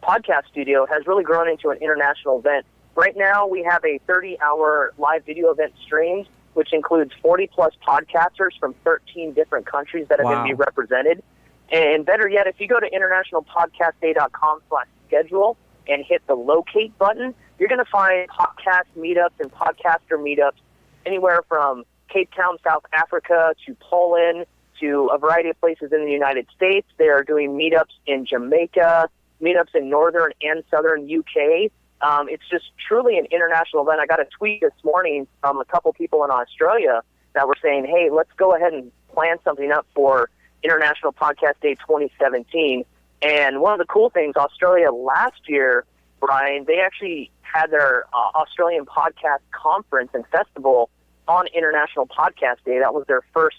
podcast studio, has really grown into an international event. Right now, we have a 30-hour live video event streamed, which includes 40-plus podcasters from 13 different countries that are going to be represented. And better yet, if you go to internationalpodcastday.com/schedule and hit the locate button, you're going to find podcast meetups and podcaster meetups anywhere from Cape Town, South Africa, to Poland, to a variety of places in the United States. They are doing meetups in Jamaica, meetups in northern and southern UK. It's just truly an international event. I got a tweet this morning from a couple people in Australia that were saying, hey, let's go ahead and plan something up for International Podcast Day 2017. And one of the cool things, Australia last year, Brian, they actually had their Australian Podcast Conference and Festival on International Podcast Day. That was their first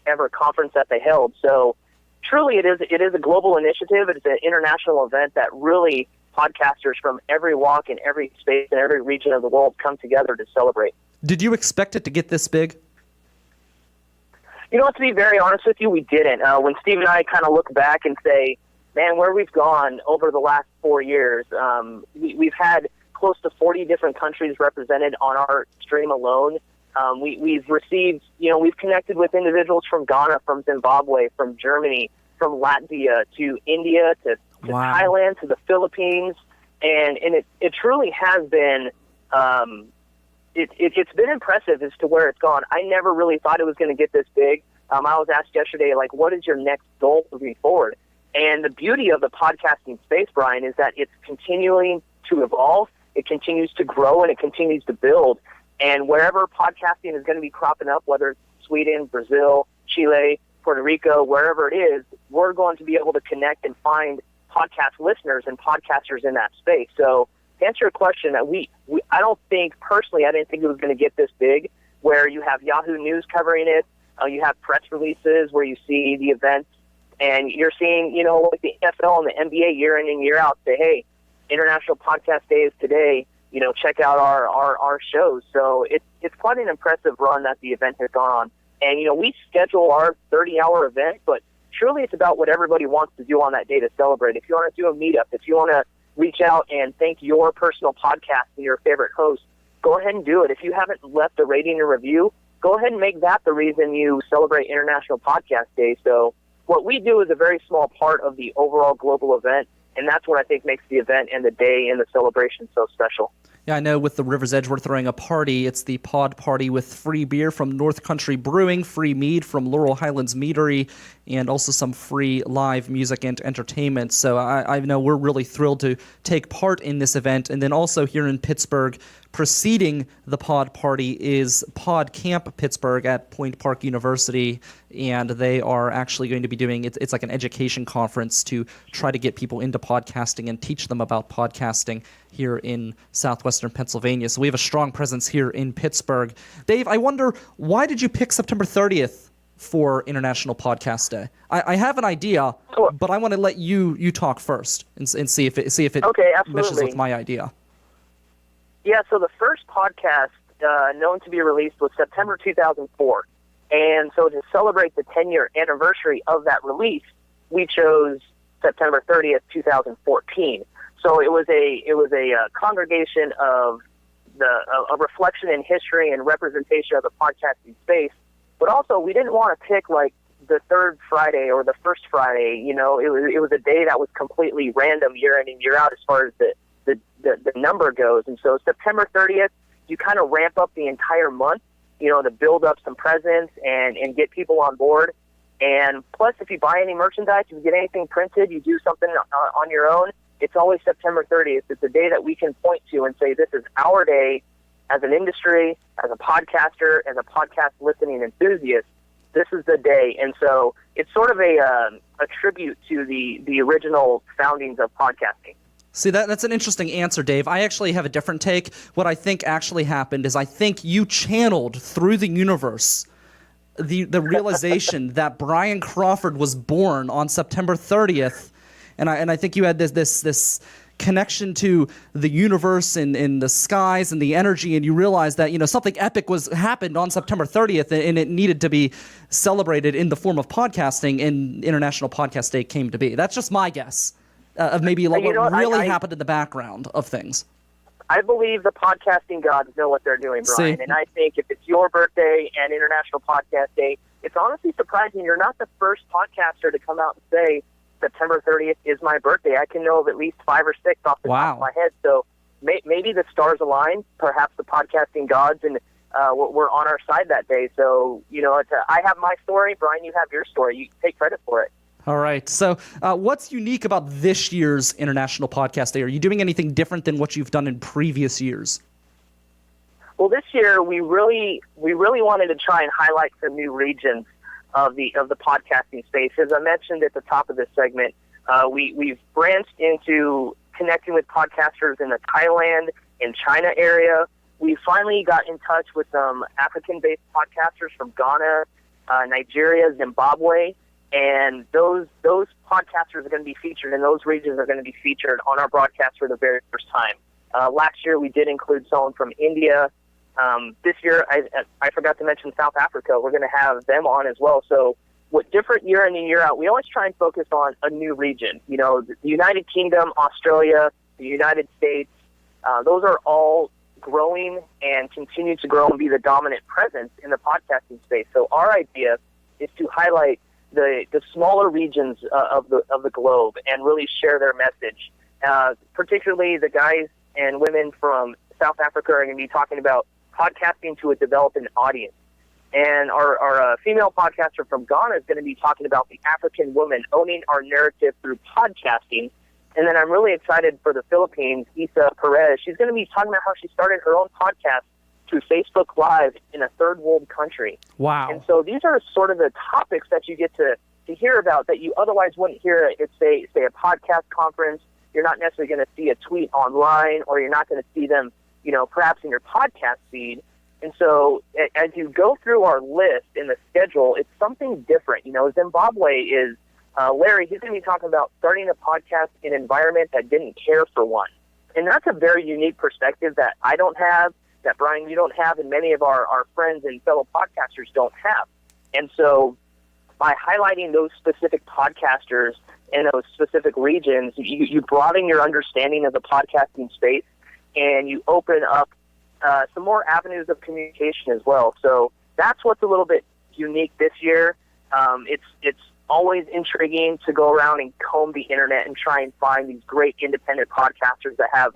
ever conference that they held. So truly it is a global initiative. It's an international event that really podcasters from every walk and every space and every region of the world come together to celebrate. Did you expect it to get this big? To be very honest with you, we didn't. When Steve and I kind of look back and say, man, where we've gone over the last 4 years, we've had close to 40 different countries represented on our stream alone. We've received, we've connected with individuals from Ghana, from Zimbabwe, from Germany, from Latvia, to India, to Thailand, to the Philippines. And it truly has been, it's been impressive as to where it's gone. I never really thought it was going to get this big. I was asked yesterday, what is your next goal moving forward? And the beauty of the podcasting space, Brian, is that it's continuing to evolve, it continues to grow, and it continues to build. And wherever podcasting is going to be cropping up, whether it's Sweden, Brazil, Chile, Puerto Rico, wherever it is, we're going to be able to connect and find podcast listeners and podcasters in that space. So to answer your question, that I don't think, personally, I didn't think it was going to get this big, where you have Yahoo News covering it, you have press releases where you see the events, and you're seeing, like the NFL and the NBA year in and year out say, hey, International Podcast Day is today, check out our shows. So it's quite an impressive run that the event has gone on. And, we schedule our 30-hour event, but truly it's about what everybody wants to do on that day to celebrate. If you want to do a meetup, if you want to reach out and thank your personal podcast and your favorite host, go ahead and do it. If you haven't left a rating or review, go ahead and make that the reason you celebrate International Podcast Day. So what we do is a very small part of the overall global event, and that's what I think makes the event and the day and the celebration so special. Yeah, I know with the River's Edge, we're throwing a party. It's the Pod Party with free beer from North Country Brewing, free mead from Laurel Highlands Meadery, and also some free live music and entertainment. So I know we're really thrilled to take part in this event. And then also here in Pittsburgh, preceding the Pod Party is PodCamp Pittsburgh at Point Park University, and they are actually going to be doing it's like an education conference to try to get people into podcasting and teach them about podcasting here in southwestern Pennsylvania. So we have a strong presence here in Pittsburgh. Dave, I wonder, why did you pick September 30th for International Podcast Day? I have an idea, but I want to let you talk first and see if it okay, meshes with my idea. Yeah, so the first podcast known to be released was September 2004. And so to celebrate the 10-year anniversary of that release, we chose September 30th, 2014. So it was a congregation of a reflection in history and representation of the podcasting space. But also, we didn't want to pick like the third Friday or the first Friday. It was a day that was completely random year in and year out as far as the number goes. And so September 30th, you kind of ramp up the entire month, to build up some presence and get people on board. And plus, if you buy any merchandise, if you get anything printed, you do something on your own, it's always September 30th. It's a day that we can point to and say, this is our day as an industry, as a podcaster, as a podcast listening enthusiast. This is the day. And so it's sort of a tribute to the original foundings of podcasting. See, that's an interesting answer, Dave. I actually have a different take. What I think actually happened is I think you channeled through the universe the realization that Brian Crawford was born on September 30th, and I think you had this connection to the universe and the skies and the energy, and you realized that something epic happened on September 30th, and it needed to be celebrated in the form of podcasting, and International Podcast Day came to be. That's just my guess. Of maybe what really happened in the background of things. I believe the podcasting gods know what they're doing, Brian. And I think if it's your birthday and International Podcast Day, it's honestly surprising you're not the first podcaster to come out and say September 30th is my birthday. I can know of at least 5 or 6 off the top of my head. So maybe the stars align. Perhaps the podcasting gods and we're on our side that day. So, I have my story. Brian, you have your story. You take credit for it. All right. So what's unique about this year's International Podcast Day? Are you doing anything different than what you've done in previous years? Well, this year we really wanted to try and highlight some new regions of the podcasting space. As I mentioned at the top of this segment, we've branched into connecting with podcasters in the Thailand and China area. We finally got in touch with some African-based podcasters from Ghana, Nigeria, Zimbabwe. And those podcasters are going to be featured, and those regions are going to be featured on our broadcast for the very first time. Last year, we did include someone from India. This year, I forgot to mention South Africa. We're going to have them on as well. So what different year in and year out, we always try and focus on a new region. The United Kingdom, Australia, the United States, those are all growing and continue to grow and be the dominant presence in the podcasting space. So our idea is to highlight the smaller regions of the globe and really share their message. Particularly the guys and women from South Africa are going to be talking about podcasting to a developing audience. And our female podcaster from Ghana is going to be talking about the African woman owning our narrative through podcasting. And then I'm really excited for the Philippines, Isa Perez. She's going to be talking about how she started her own podcast to Facebook Live in a third world country. Wow. And so these are sort of the topics that you get to hear about that you otherwise wouldn't hear at, say a podcast conference. You're not necessarily going to see a tweet online, or you're not going to see them, perhaps in your podcast feed. And so as you go through our list in the schedule, it's something different. Zimbabwe is, Larry, he's going to be talking about starting a podcast in an environment that didn't care for one. And that's a very unique perspective that I don't have, that Brian, you don't have, and many of our friends and fellow podcasters don't have. And so by highlighting those specific podcasters in those specific regions, you broaden your understanding of the podcasting space, and you open up some more avenues of communication as well. So that's what's a little bit unique this year. It's always intriguing to go around and comb the internet and try and find these great independent podcasters that have,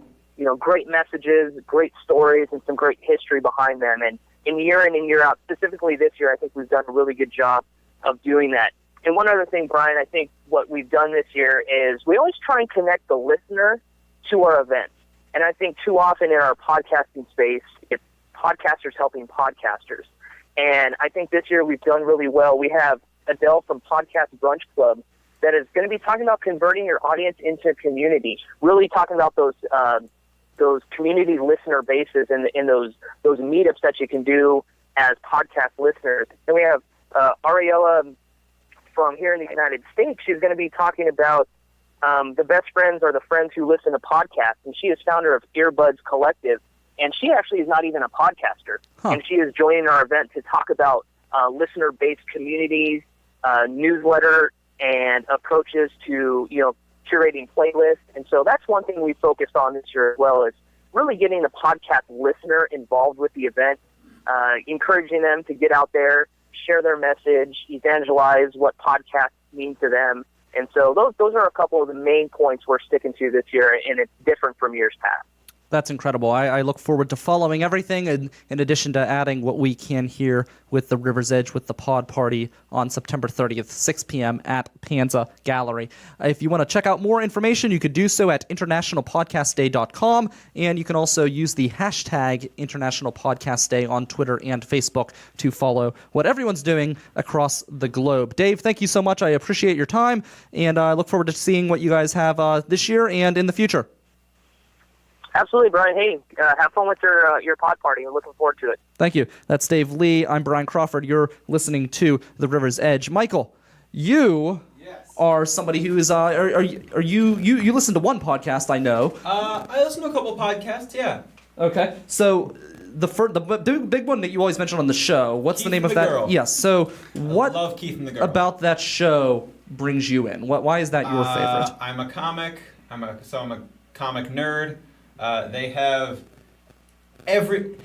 great messages, great stories, and some great history behind them. And year in and year out, specifically this year, I think we've done a really good job of doing that. And one other thing, Brian, I think what we've done this year is we always try and connect the listener to our events. And I think too often in our podcasting space, it's podcasters helping podcasters. And I think this year we've done really well. We have Adele from Podcast Brunch Club that is going to be talking about converting your audience into a community, really talking about those community listener bases and those meetups that you can do as podcast listeners. And we have Ariella from here in the United States. She's going to be talking about the best friends are the friends who listen to podcasts, and she is founder of Earbuds Collective, and she actually is not even a podcaster, and she is joining our event to talk about listener-based communities, newsletter, and approaches to curating playlists. And so that's one thing we focused on this year as well, is really getting the podcast listener involved with the event, encouraging them to get out there, share their message, evangelize what podcasts mean to them. And so those are a couple of the main points we're sticking to this year, and it's different from years past. That's incredible. I look forward to following everything, and in addition to adding what we can here with the River's Edge with the Pod Party on September 30th, 6 p.m. at Panza Gallery. If you want to check out more information, you could do so at internationalpodcastday.com, and you can also use the hashtag International Podcast Day on Twitter and Facebook to follow what everyone's doing across the globe. Dave, thank you so much. I appreciate your time, and I look forward to seeing what you guys have this year and in the future. Absolutely, Brian. Hey, have fun with your pod party. I'm looking forward to it. Thank you. That's Dave Lee. I'm Brian Crawford. You're listening to The River's Edge. Michael, you are somebody who is. Are you listen to one podcast? I know. I listen to a couple podcasts. Yeah. Okay. So the big one that you always mention on the show. What's the name of that? Girl. Yes. So what I love Keith and the Girl. About that show brings you in? Why is that your favorite? I'm a comic. I'm a comic nerd. They have every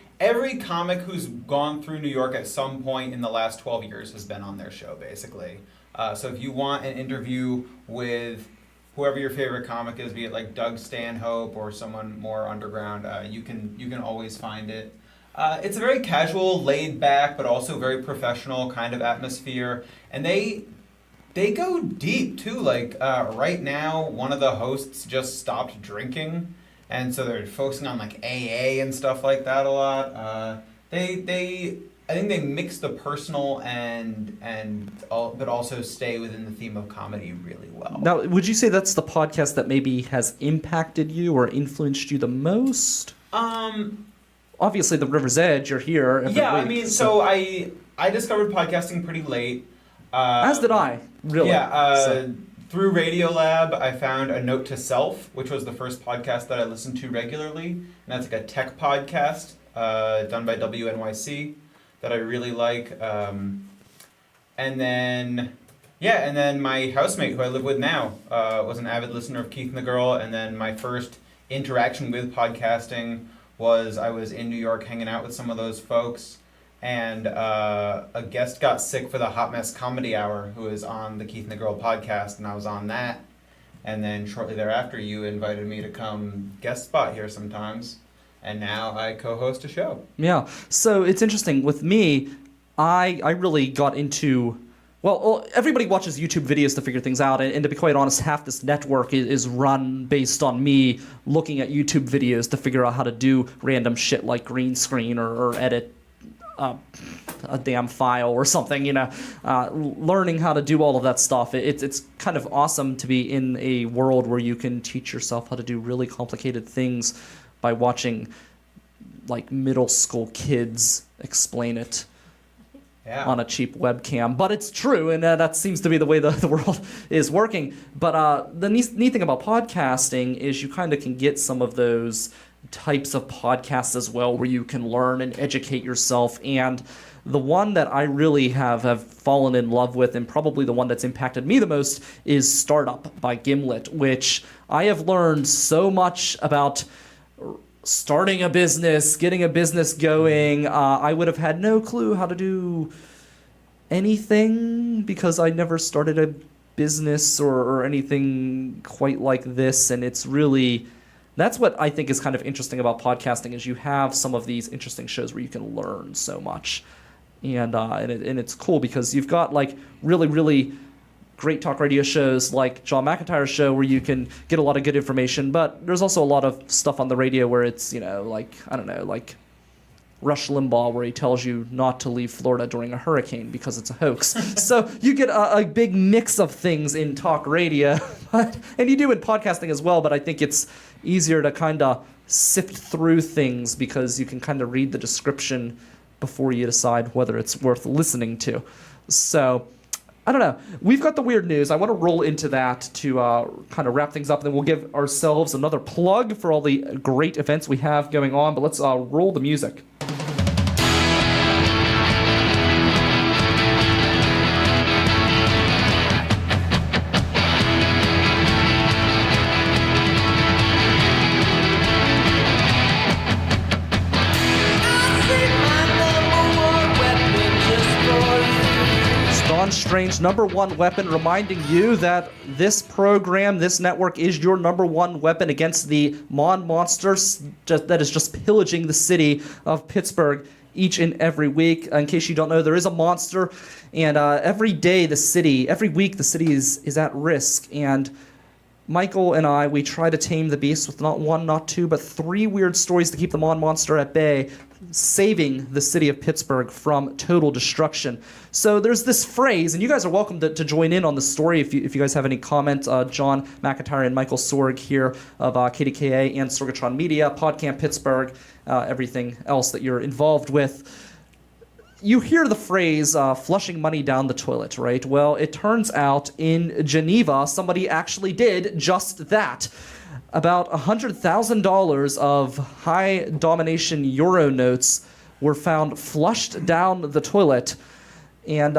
comic who's gone through New York at some point in the last 12 years has been on their show, basically. So if you want an interview with whoever your favorite comic is, be it like Doug Stanhope or someone more underground, you can always find it. It's a very casual, laid back, but also very professional kind of atmosphere, and they go deep too. Like right now, one of the hosts just stopped drinking. And so they're focusing on like AA and stuff like that a lot. I think they mix the personal but also stay within the theme of comedy really well. Now, would you say that's the podcast that maybe has impacted you or influenced you the most? Obviously, The River's Edge. You're here every week, I mean, so I discovered podcasting pretty late. As did I. Really. Yeah. Through Radiolab, I found A Note to Self, which was the first podcast that I listened to regularly. And that's like a tech podcast done by WNYC that I really like. And then my housemate, who I live with now, was an avid listener of Keith and the Girl. And then my first interaction with podcasting was I was in New York hanging out with some of those folks. And a guest got sick for the Hot Mess Comedy Hour, who is on the Keith and the Girl podcast, and I was on that. And then shortly thereafter, you invited me to come guest spot here sometimes, and now I co-host a show. Yeah, so it's interesting. With me, I really got into Well, everybody watches YouTube videos to figure things out, and to be quite honest, half this network is run based on me looking at YouTube videos to figure out how to do random shit like green screen or edit a damn file or something, learning how to do all of that stuff. It's kind of awesome to be in a world where you can teach yourself how to do really complicated things by watching like middle school kids explain it. Yeah. On a cheap webcam, but it's true, and that seems to be the way the world is working. But the neat thing about podcasting is you kind of can get some of those types of podcasts as well, where you can learn and educate yourself. And the one that I really have fallen in love with, and probably the one that's impacted me the most, is Startup by Gimlet, which I have learned so much about. Starting a business, getting a business going. I would have had no clue how to do anything because I never started a business or anything quite like this. And it's really, that's what I think is kind of interesting about podcasting, is you have some of these interesting shows where you can learn so much. And it's cool because you've got like really, really great talk radio shows like John McIntire's show where you can get a lot of good information, but there's also a lot of stuff on the radio where it's, like Rush Limbaugh, where he tells you not to leave Florida during a hurricane because it's a hoax. So you get a big mix of things in talk radio, and you do in podcasting as well, but I think it's easier to kind of sift through things because you can kind of read the description before you decide whether it's worth listening to. So I don't know. We've got the weird news. I want to roll into that to kind of wrap things up, and then we'll give ourselves another plug for all the great events we have going on. But let's roll the music. Strange number one weapon, reminding you that this program, this network, is your number one weapon against the Mon Monster that is just pillaging the city of Pittsburgh each and every week. In case you don't know, there is a monster, and every week the city is at risk. And Michael and I, we try to tame the beast with not one, not two, but 3 weird stories to keep the Mon Monster at bay, saving the city of Pittsburgh from total destruction. So there's this phrase, and you guys are welcome to join in on the story if you guys have any comments. John McIntire and Michael Sorg here of KDKA and Sorgatron Media, PodCamp Pittsburgh, everything else that you're involved with. You hear the phrase flushing money down the toilet, right? Well, it turns out in Geneva, somebody actually did just that. About $100,000 of high domination euro notes were found flushed down the toilet, and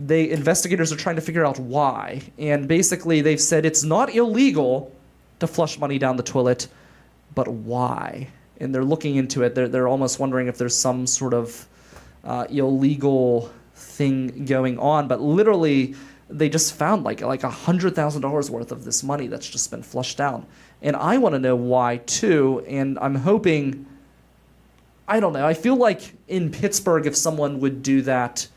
investigators are trying to figure out why. And basically, they've said it's not illegal to flush money down the toilet, but why? And they're looking into it. They're almost wondering if there's some sort of illegal thing going on, but literally they just found like $100,000 worth of this money that's just been flushed down. And I want to know why too, and I'm hoping, I don't know, I feel like in Pittsburgh if someone would do that,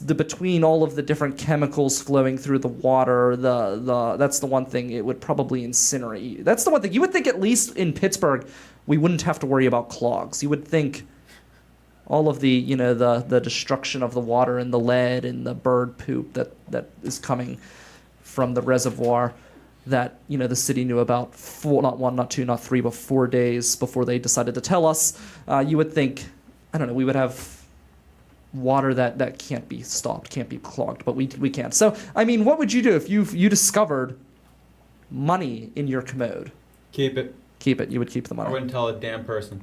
between all of the different chemicals flowing through the water, that's the one thing it would probably incinerate. That's the one thing. You would think at least in Pittsburgh we wouldn't have to worry about clogs. You would think all of the, the destruction of the water and the lead and the bird poop that is coming from the reservoir that, the city knew about not 1, not 2, not 3, but 4 days before they decided to tell us. You would think, I don't know, we would have water that can't be stopped, can't be clogged, but we can't. So, I mean, what would you do if you discovered money in your commode? Keep it. Keep it. You would keep the money. I wouldn't tell a damn person.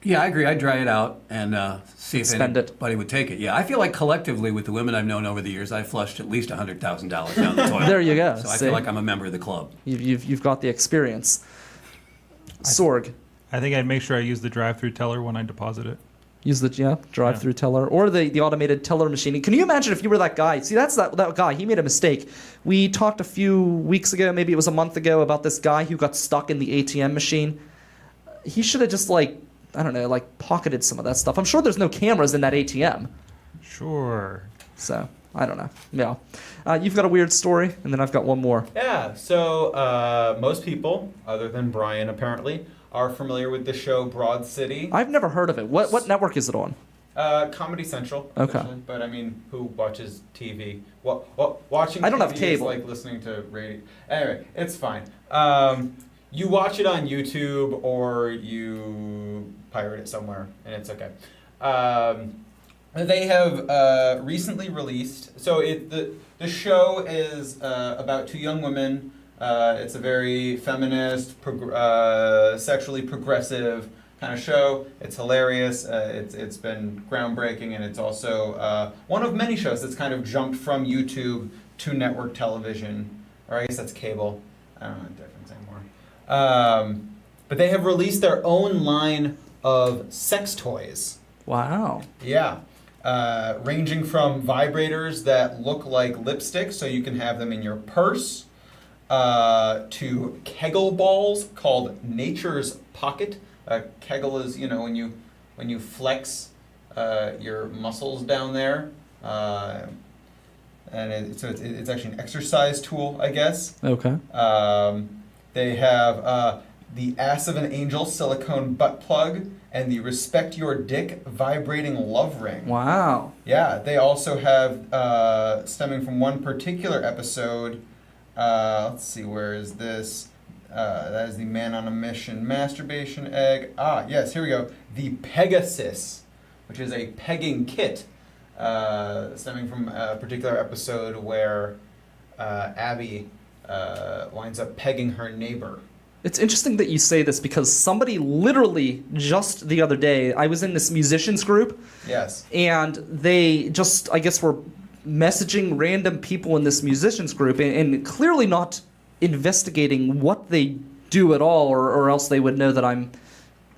Yeah, I agree. I'd dry it out and see if anybody would take it. Yeah, I feel like collectively with the women I've known over the years, I've flushed at least $100,000 down the toilet. There you go. So I feel like I'm a member of the club. You've got the experience. Sorg. I think I'd make sure I use the drive-through teller when I deposit it. Use the drive-through teller or the automated teller machine. Can you imagine if you were that guy? See, that's that guy. He made a mistake. We talked a few weeks ago, maybe it was a month ago, about this guy who got stuck in the ATM machine. He should have just pocketed some of that stuff. I'm sure there's no cameras in that ATM. Sure. So I don't know. Yeah. You've got a weird story, and then I've got one more. Yeah. So most people, other than Brian apparently, are familiar with the show Broad City. I've never heard of it. What network is it on? Comedy Central. Okay. But I mean, who watches TV? Watching I don't TV have cable. is like listening to radio. Anyway, it's fine. You watch it on YouTube or you pirate it somewhere, and it's okay. They have recently released. So the show is about two young women. It's a very feminist, sexually progressive kind of show. It's hilarious. It's been groundbreaking, and it's also one of many shows that's kind of jumped from YouTube to network television, or I guess that's cable. I don't know the difference anymore. But they have released their own line of sex toys. Wow. Yeah. Ranging from vibrators that look like lipstick, so you can have them in your purse, to Kegel balls called Nature's Pocket. Kegel is, when you flex your muscles down there, and it's actually an exercise tool, I guess. Okay. They have the Ass of an Angel silicone butt plug and the Respect Your Dick vibrating love ring. Wow. Yeah, they also have, stemming from one particular episode, let's see, where is this? That is the Man on a Mission masturbation egg. Yes, here we go. The Pegasus, which is a pegging kit, stemming from a particular episode where Abby winds up pegging her neighbor. It's interesting that you say this because somebody literally just the other day, I was in this musicians group. Yes. And they just, I guess, were messaging random people in this musicians group and clearly not investigating what they do at all, or else they would know that I'm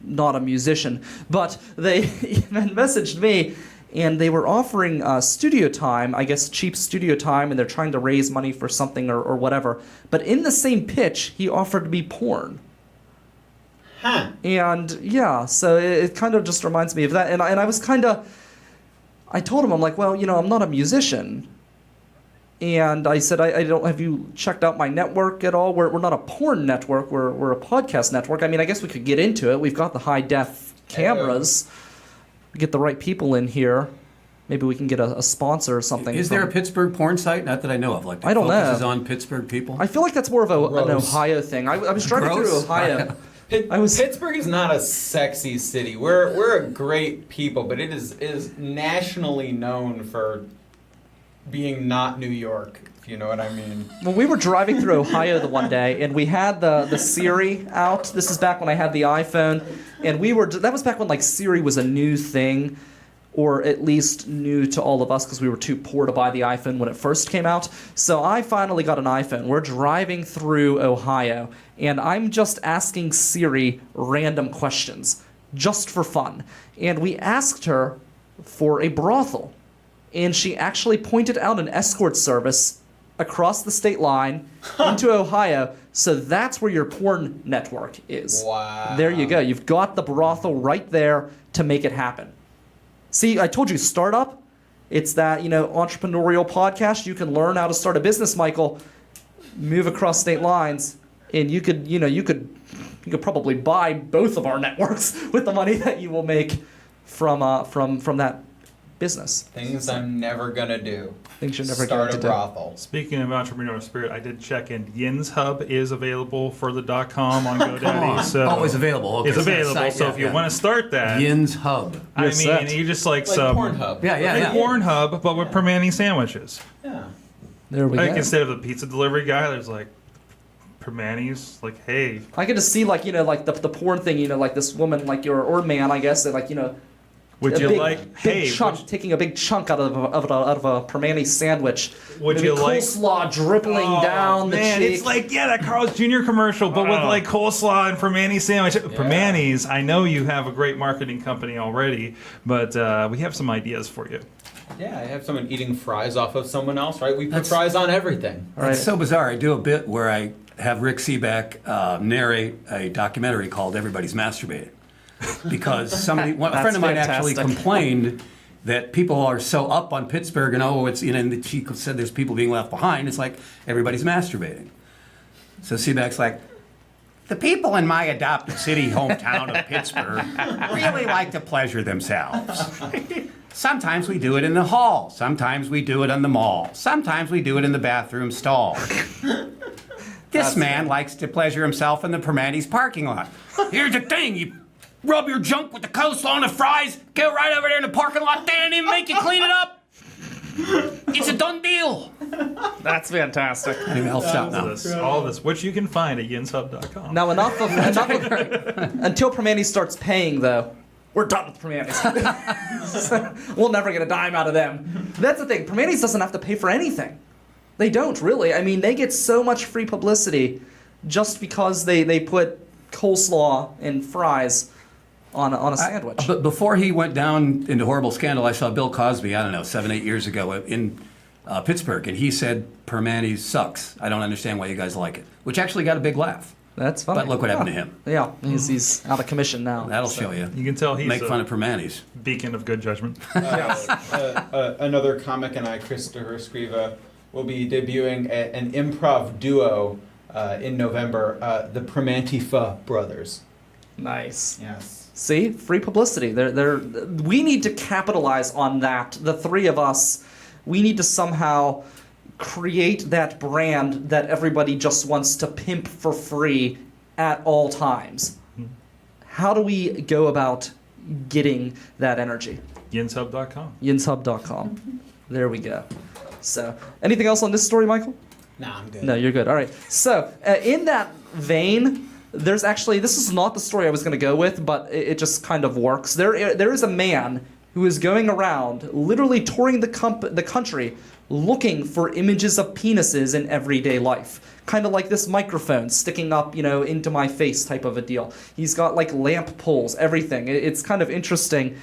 not a musician. But they messaged me, and they were offering studio time, I guess cheap studio time, and they're trying to raise money for something or whatever. But in the same pitch, he offered me porn. Huh. And yeah, so it kind of just reminds me of that. And I was kind of, I told him, I'm like, well, I'm not a musician. And I said, I don't, have you checked out my network at all? We're not a porn network, we're a podcast network. I mean, I guess we could get into it. We've got the high def cameras. Get the right people in here. Maybe we can get a sponsor or something. Is there a Pittsburgh porn site? Not that I know of. Like, I don't know. Focuses on Pittsburgh people. I feel like that's more of an Ohio thing. I was driving through Ohio. Pittsburgh is not a sexy city. We're a great people, but it is nationally known for being not New York, if you know what I mean. Well, we were driving through Ohio the one day, and we had the Siri out. This is back when I had the iPhone, and that was back when like Siri was a new thing, or at least new to all of us because we were too poor to buy the iPhone when it first came out. So I finally got an iPhone. We're driving through Ohio, and I'm just asking Siri random questions, just for fun. And we asked her for a brothel. And she actually pointed out an escort service across the state line into Ohio. So that's where your porn network is. Wow. There you go. You've got the brothel right there to make it happen. See, I told you, startup. It's that, entrepreneurial podcast. You can learn how to start a business, Michael. Move across state lines, and you could probably buy both of our networks with the money that you will make from that business. Things I'm never gonna do. Things you're never Start going to a do. brothel. Speaking of entrepreneurial spirit, I did check in. Yin's Hub is available for the .com on GoDaddy. So it's available. Okay, it's available. site, So yeah, if you yeah. want to start that, Yin's Hub. I mean, you just like some Pornhub. Yeah. Pornhub, but with Permani sandwiches. Yeah. There we Like go. instead of the pizza delivery guy, there's like Permani's. Like, hey, I get to see like the porn thing. Like this woman, like or man, I guess. That would you taking a big chunk out of a Permani sandwich. Would Maybe you like coleslaw dribbling down the cheek? It's like that Carl's Jr. commercial, but with like coleslaw and Permani sandwich. Permani's. I know you have a great marketing company already, but we have some ideas for you. Yeah, I have someone eating fries off of someone else, right? We put fries on everything. It's so bizarre. I do a bit where I have Rick Seaback narrate a documentary called Everybody's Masturbating. Because a friend of mine actually complained that people are so up on Pittsburgh and and she said there's people being left behind. It's like everybody's masturbating. So Seebeck's like, the people in my adopted city hometown of Pittsburgh really like to pleasure themselves. Sometimes we do it in the hall. Sometimes we do it on the mall. Sometimes we do it in the bathroom stall. This man likes to pleasure himself in the Permanis parking lot. Here's the thing, you rub your junk with the coleslaw and the fries, go right over there in the parking lot, they didn't even make you clean it up. It's a done deal. That's fantastic. Anyway, I'll stop now. All of this, which you can find at yinshub.com. Now, enough of until Permanis starts paying, though. We're done with Permanis. We'll never get a dime out of them. That's the thing. Permanis doesn't have to pay for anything. They don't, really. I mean, they get so much free publicity just because they put coleslaw and fries on a sandwich. But before he went down into horrible scandal, I saw Bill Cosby, 7-8 years ago in Pittsburgh, and he said, Permanis sucks. I don't understand why you guys like it, which actually got a big laugh. That's funny. But look what happened to him. Yeah, he's out of commission now. That'll show you. You can tell he's Make fun of Permanis. Beacon of good judgment. Another comic and I, Christopher Scriva, will be debuting an improv duo in November, the Permantifa Brothers. Nice. Yes. See, free publicity. We need to capitalize on that. The three of us, we need to somehow create that brand that everybody just wants to pimp for free at all times. How do we go about getting that energy? Yinshub.com. Yinshub.com. There we go. So, anything else on this story, Michael? Nah, I'm good. No, you're good. All right. So, in that vein, there's actually, this is not the story I was going to go with, but it just kind of works. There is a man who is going around literally touring the country looking for images of penises in everyday life. Kind of like this microphone sticking up, into my face type of a deal. He's got like lamp poles, everything. It's kind of interesting.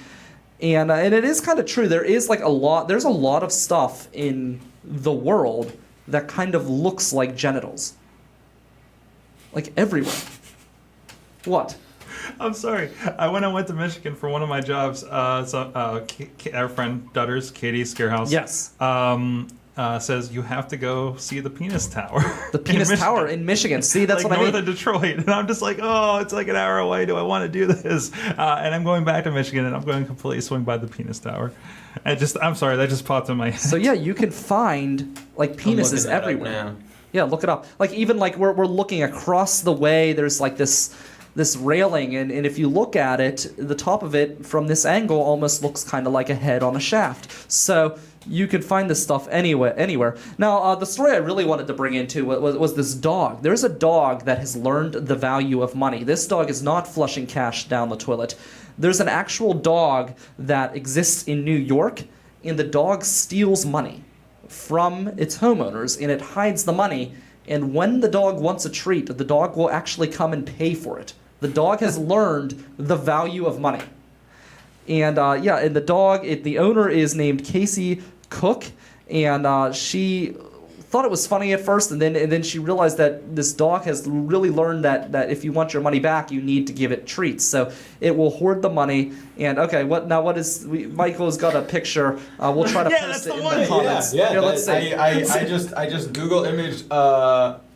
And it is kind of true. There's a lot of stuff in the world that kind of looks like genitals. Like everywhere. What? I'm sorry. When I went to Michigan for one of my jobs, our friend Dutters, Katie Scarehouse, yes, says you have to go see the Penis Tower. The Penis Tower in Michigan. See, that's like what I mean. North of Detroit, and I'm just like, oh, it's like an hour away. Do I want to do this? And I'm going back to Michigan, and I'm going to completely swing by the Penis Tower. I'm sorry, that just popped in my head. So yeah, you can find like penises everywhere. Yeah, look it up. Like even like we're looking across the way. There's like this railing, and if you look at it, the top of it from this angle almost looks kind of like a head on a shaft. So you can find this stuff anywhere. Now, the story I really wanted to bring into was this dog. There's a dog that has learned the value of money. This dog is not flushing cash down the toilet. There's an actual dog that exists in New York, and the dog steals money from its homeowners, and it hides the money. And when the dog wants a treat, the dog will actually come and pay for it. The dog has learned the value of money. And and the owner is named Casey Cook, and she thought it was funny at first, and then she realized that this dog has really learned that if you want your money back, you need to give it treats. So it will hoard the money. And Michael's got a picture. We'll try to post it in the comments. Yeah, Here, let's see. I just Google imaged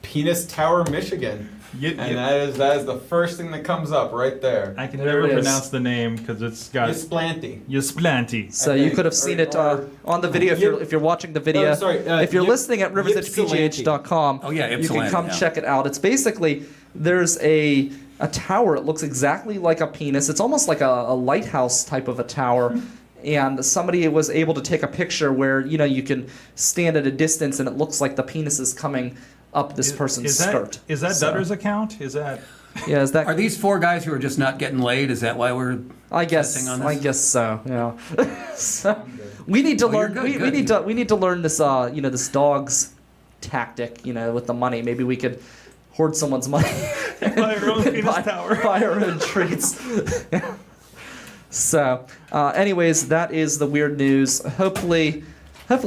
Penis Tower, Michigan. And that is the first thing that comes up right there. I can never pronounce the name because it's got Ysplanti. So you could have seen it on the video if you're watching the video. No, sorry, if you're listening at riversedgepgh.com, you can come check it out. It's basically there's a tower. It looks exactly like a penis. It's almost like a lighthouse type of a tower. And somebody was able to take a picture where you can stand at a distance and it looks like the penis is coming up this person's skirt. Is that Dutter's account? Is that? Yeah, is that? Are these four guys who are just not getting laid? Is that why we're? I guess so. Yeah. So, we need to learn. We need to learn this. This dog's tactic. With the money. Maybe we could hoard someone's money. Buy our own penis tower. Buy our own treats. So, anyways, that is the weird news. Hopefully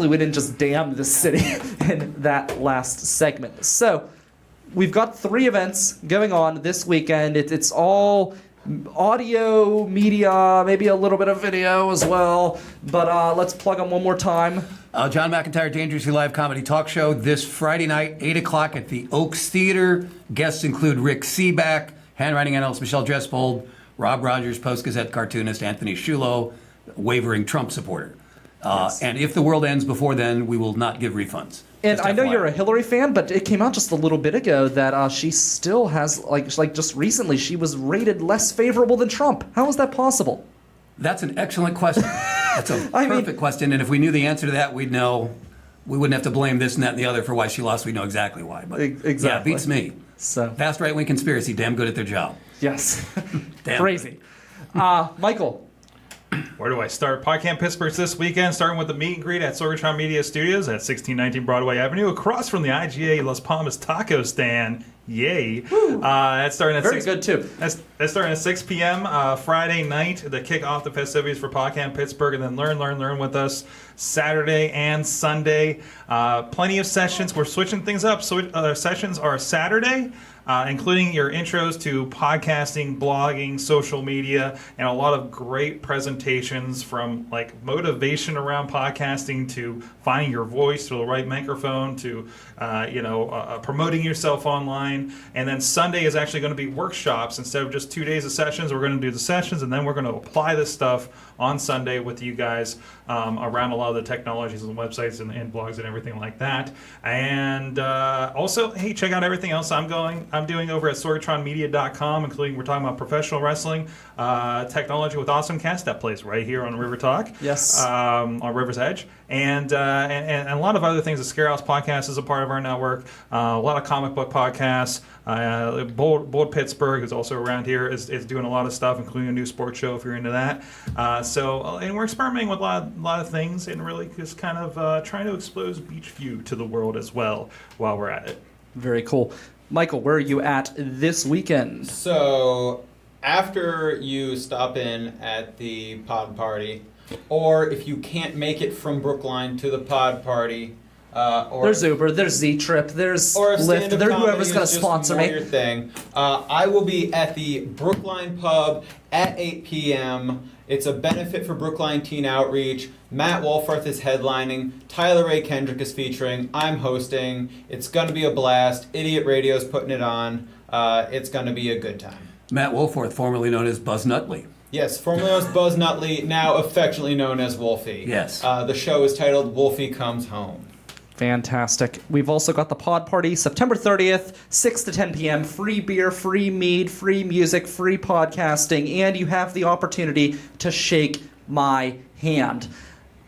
we didn't just damn this city in that last segment. So, we've got 3 events going on this weekend. It's all audio media, maybe a little bit of video as well. But let's plug them one more time. John McIntire Dangerously live comedy talk show this Friday night, 8 o'clock at the Oaks Theater. Guests include Rick Seaback, handwriting analyst Michelle Drespold, Rob Rogers, Post-Gazette cartoonist Anthony Shulo, wavering Trump supporter. And if the world ends before then, we will not give refunds. And I know you're a Hillary fan, but it came out just a little bit ago that she still has, like just recently, she was rated less favorable than Trump. How is that possible? That's an excellent question. That's a perfect question. And if we knew the answer to that, we'd know. We wouldn't have to blame this and that and the other for why she lost. We know exactly why. But exactly. Yeah, beats me. So Vast right-wing conspiracy, damn good at their job. Yes. Damn crazy. Michael. Where do I start? PodCamp Pittsburgh this weekend, starting with the meet and greet at Sorgatron Media Studios at 1619 Broadway Avenue, across from the IGA Las Palmas Taco Stand. Yay! That's starting at Very good too. That's starting at 6 p.m. Friday night to kick off the festivities for PodCamp Pittsburgh, and then learn with us Saturday and Sunday. Plenty of sessions. We're switching things up. So sessions are Saturday. Including your intros to podcasting, blogging, social media, and a lot of great presentations from like motivation around podcasting to finding your voice to the right microphone to promoting yourself online. And then Sunday is actually going to be workshops. Instead of just 2 days of sessions, we're going to do the sessions, and then we're going to apply this stuff on Sunday with you guys around a lot of the technologies and websites and blogs and everything like that. And also, hey, check out everything else I'm doing over at sorgatronmedia.com, including we're talking about professional wrestling, technology with AwesomeCast that plays right here on River Talk. Yes. On River's Edge. And a lot of other things. The Scare House podcast is a part of our network. A lot of comic book podcasts. Bold Pittsburgh, who's also around here, is doing a lot of stuff, including a new sports show if you're into that. And we're experimenting with a lot of things and really just kind of trying to expose Beachview to the world as well while we're at it. Very cool. Michael, where are you at this weekend? So after you stop in at the pod party, or if you can't make it from Brookline to the pod party, or there's Uber, there's Z-Trip, there's Lyft, there's whoever's going to sponsor me. Your thing. I will be at the Brookline Pub at 8 p.m. It's a benefit for Brookline Teen Outreach. Matt Wolforth is headlining. Tyler Ray Kendrick is featuring. I'm hosting. It's going to be a blast. Idiot Radio's putting it on. It's going to be a good time. Matt Wolforth, formerly known as Buzz Nutley. Yes, formerly known as Buzz Nutley, now affectionately known as Wolfie. Yes. The show is titled Wolfie Comes Home. Fantastic. We've also got the pod party September 30th, 6 to 10 p.m. Free beer, free mead, free music, free podcasting, and you have the opportunity to shake my hand.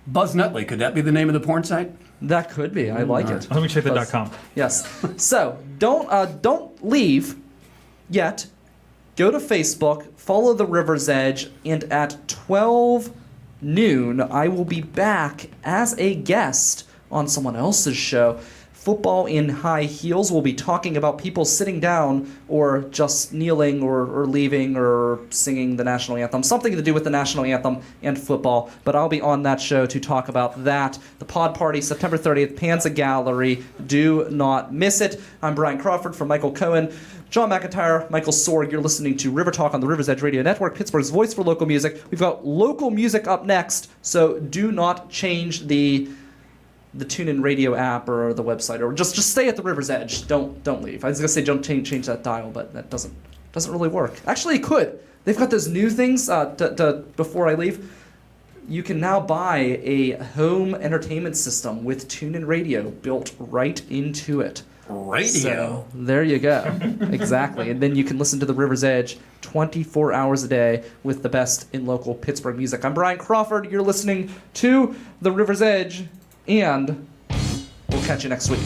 Buzz Nutley, could that be the name of the porn site? That could be. I like it. Let me check the .com. Yes. So don't leave yet. Go to Facebook, follow the River's Edge, and at 12 noon, I will be back as a guest on someone else's show. Football in High Heels. We'll be talking about people sitting down or just kneeling or leaving or singing the national anthem. Something to do with the national anthem and football. But I'll be on that show to talk about that. The pod party, September 30th, Panza Gallery. Do not miss it. I'm Brian Crawford from Michael Cohen. John McIntire, Michael Sorg. You're listening to River Talk on the River's Edge Radio Network, Pittsburgh's voice for local music. We've got local music up next, so do not change the TuneIn Radio app or the website, or just stay at the River's Edge. Don't leave. I was gonna say don't change that dial, but that doesn't really work. Actually, it could. They've got those new things. Before I leave, you can now buy a home entertainment system with TuneIn Radio built right into it. Radio. So, there you go. Exactly. And then you can listen to the River's Edge 24 hours a day with the best in local Pittsburgh music. I'm Brian Crawford. You're listening to the River's Edge, and we'll catch you next week.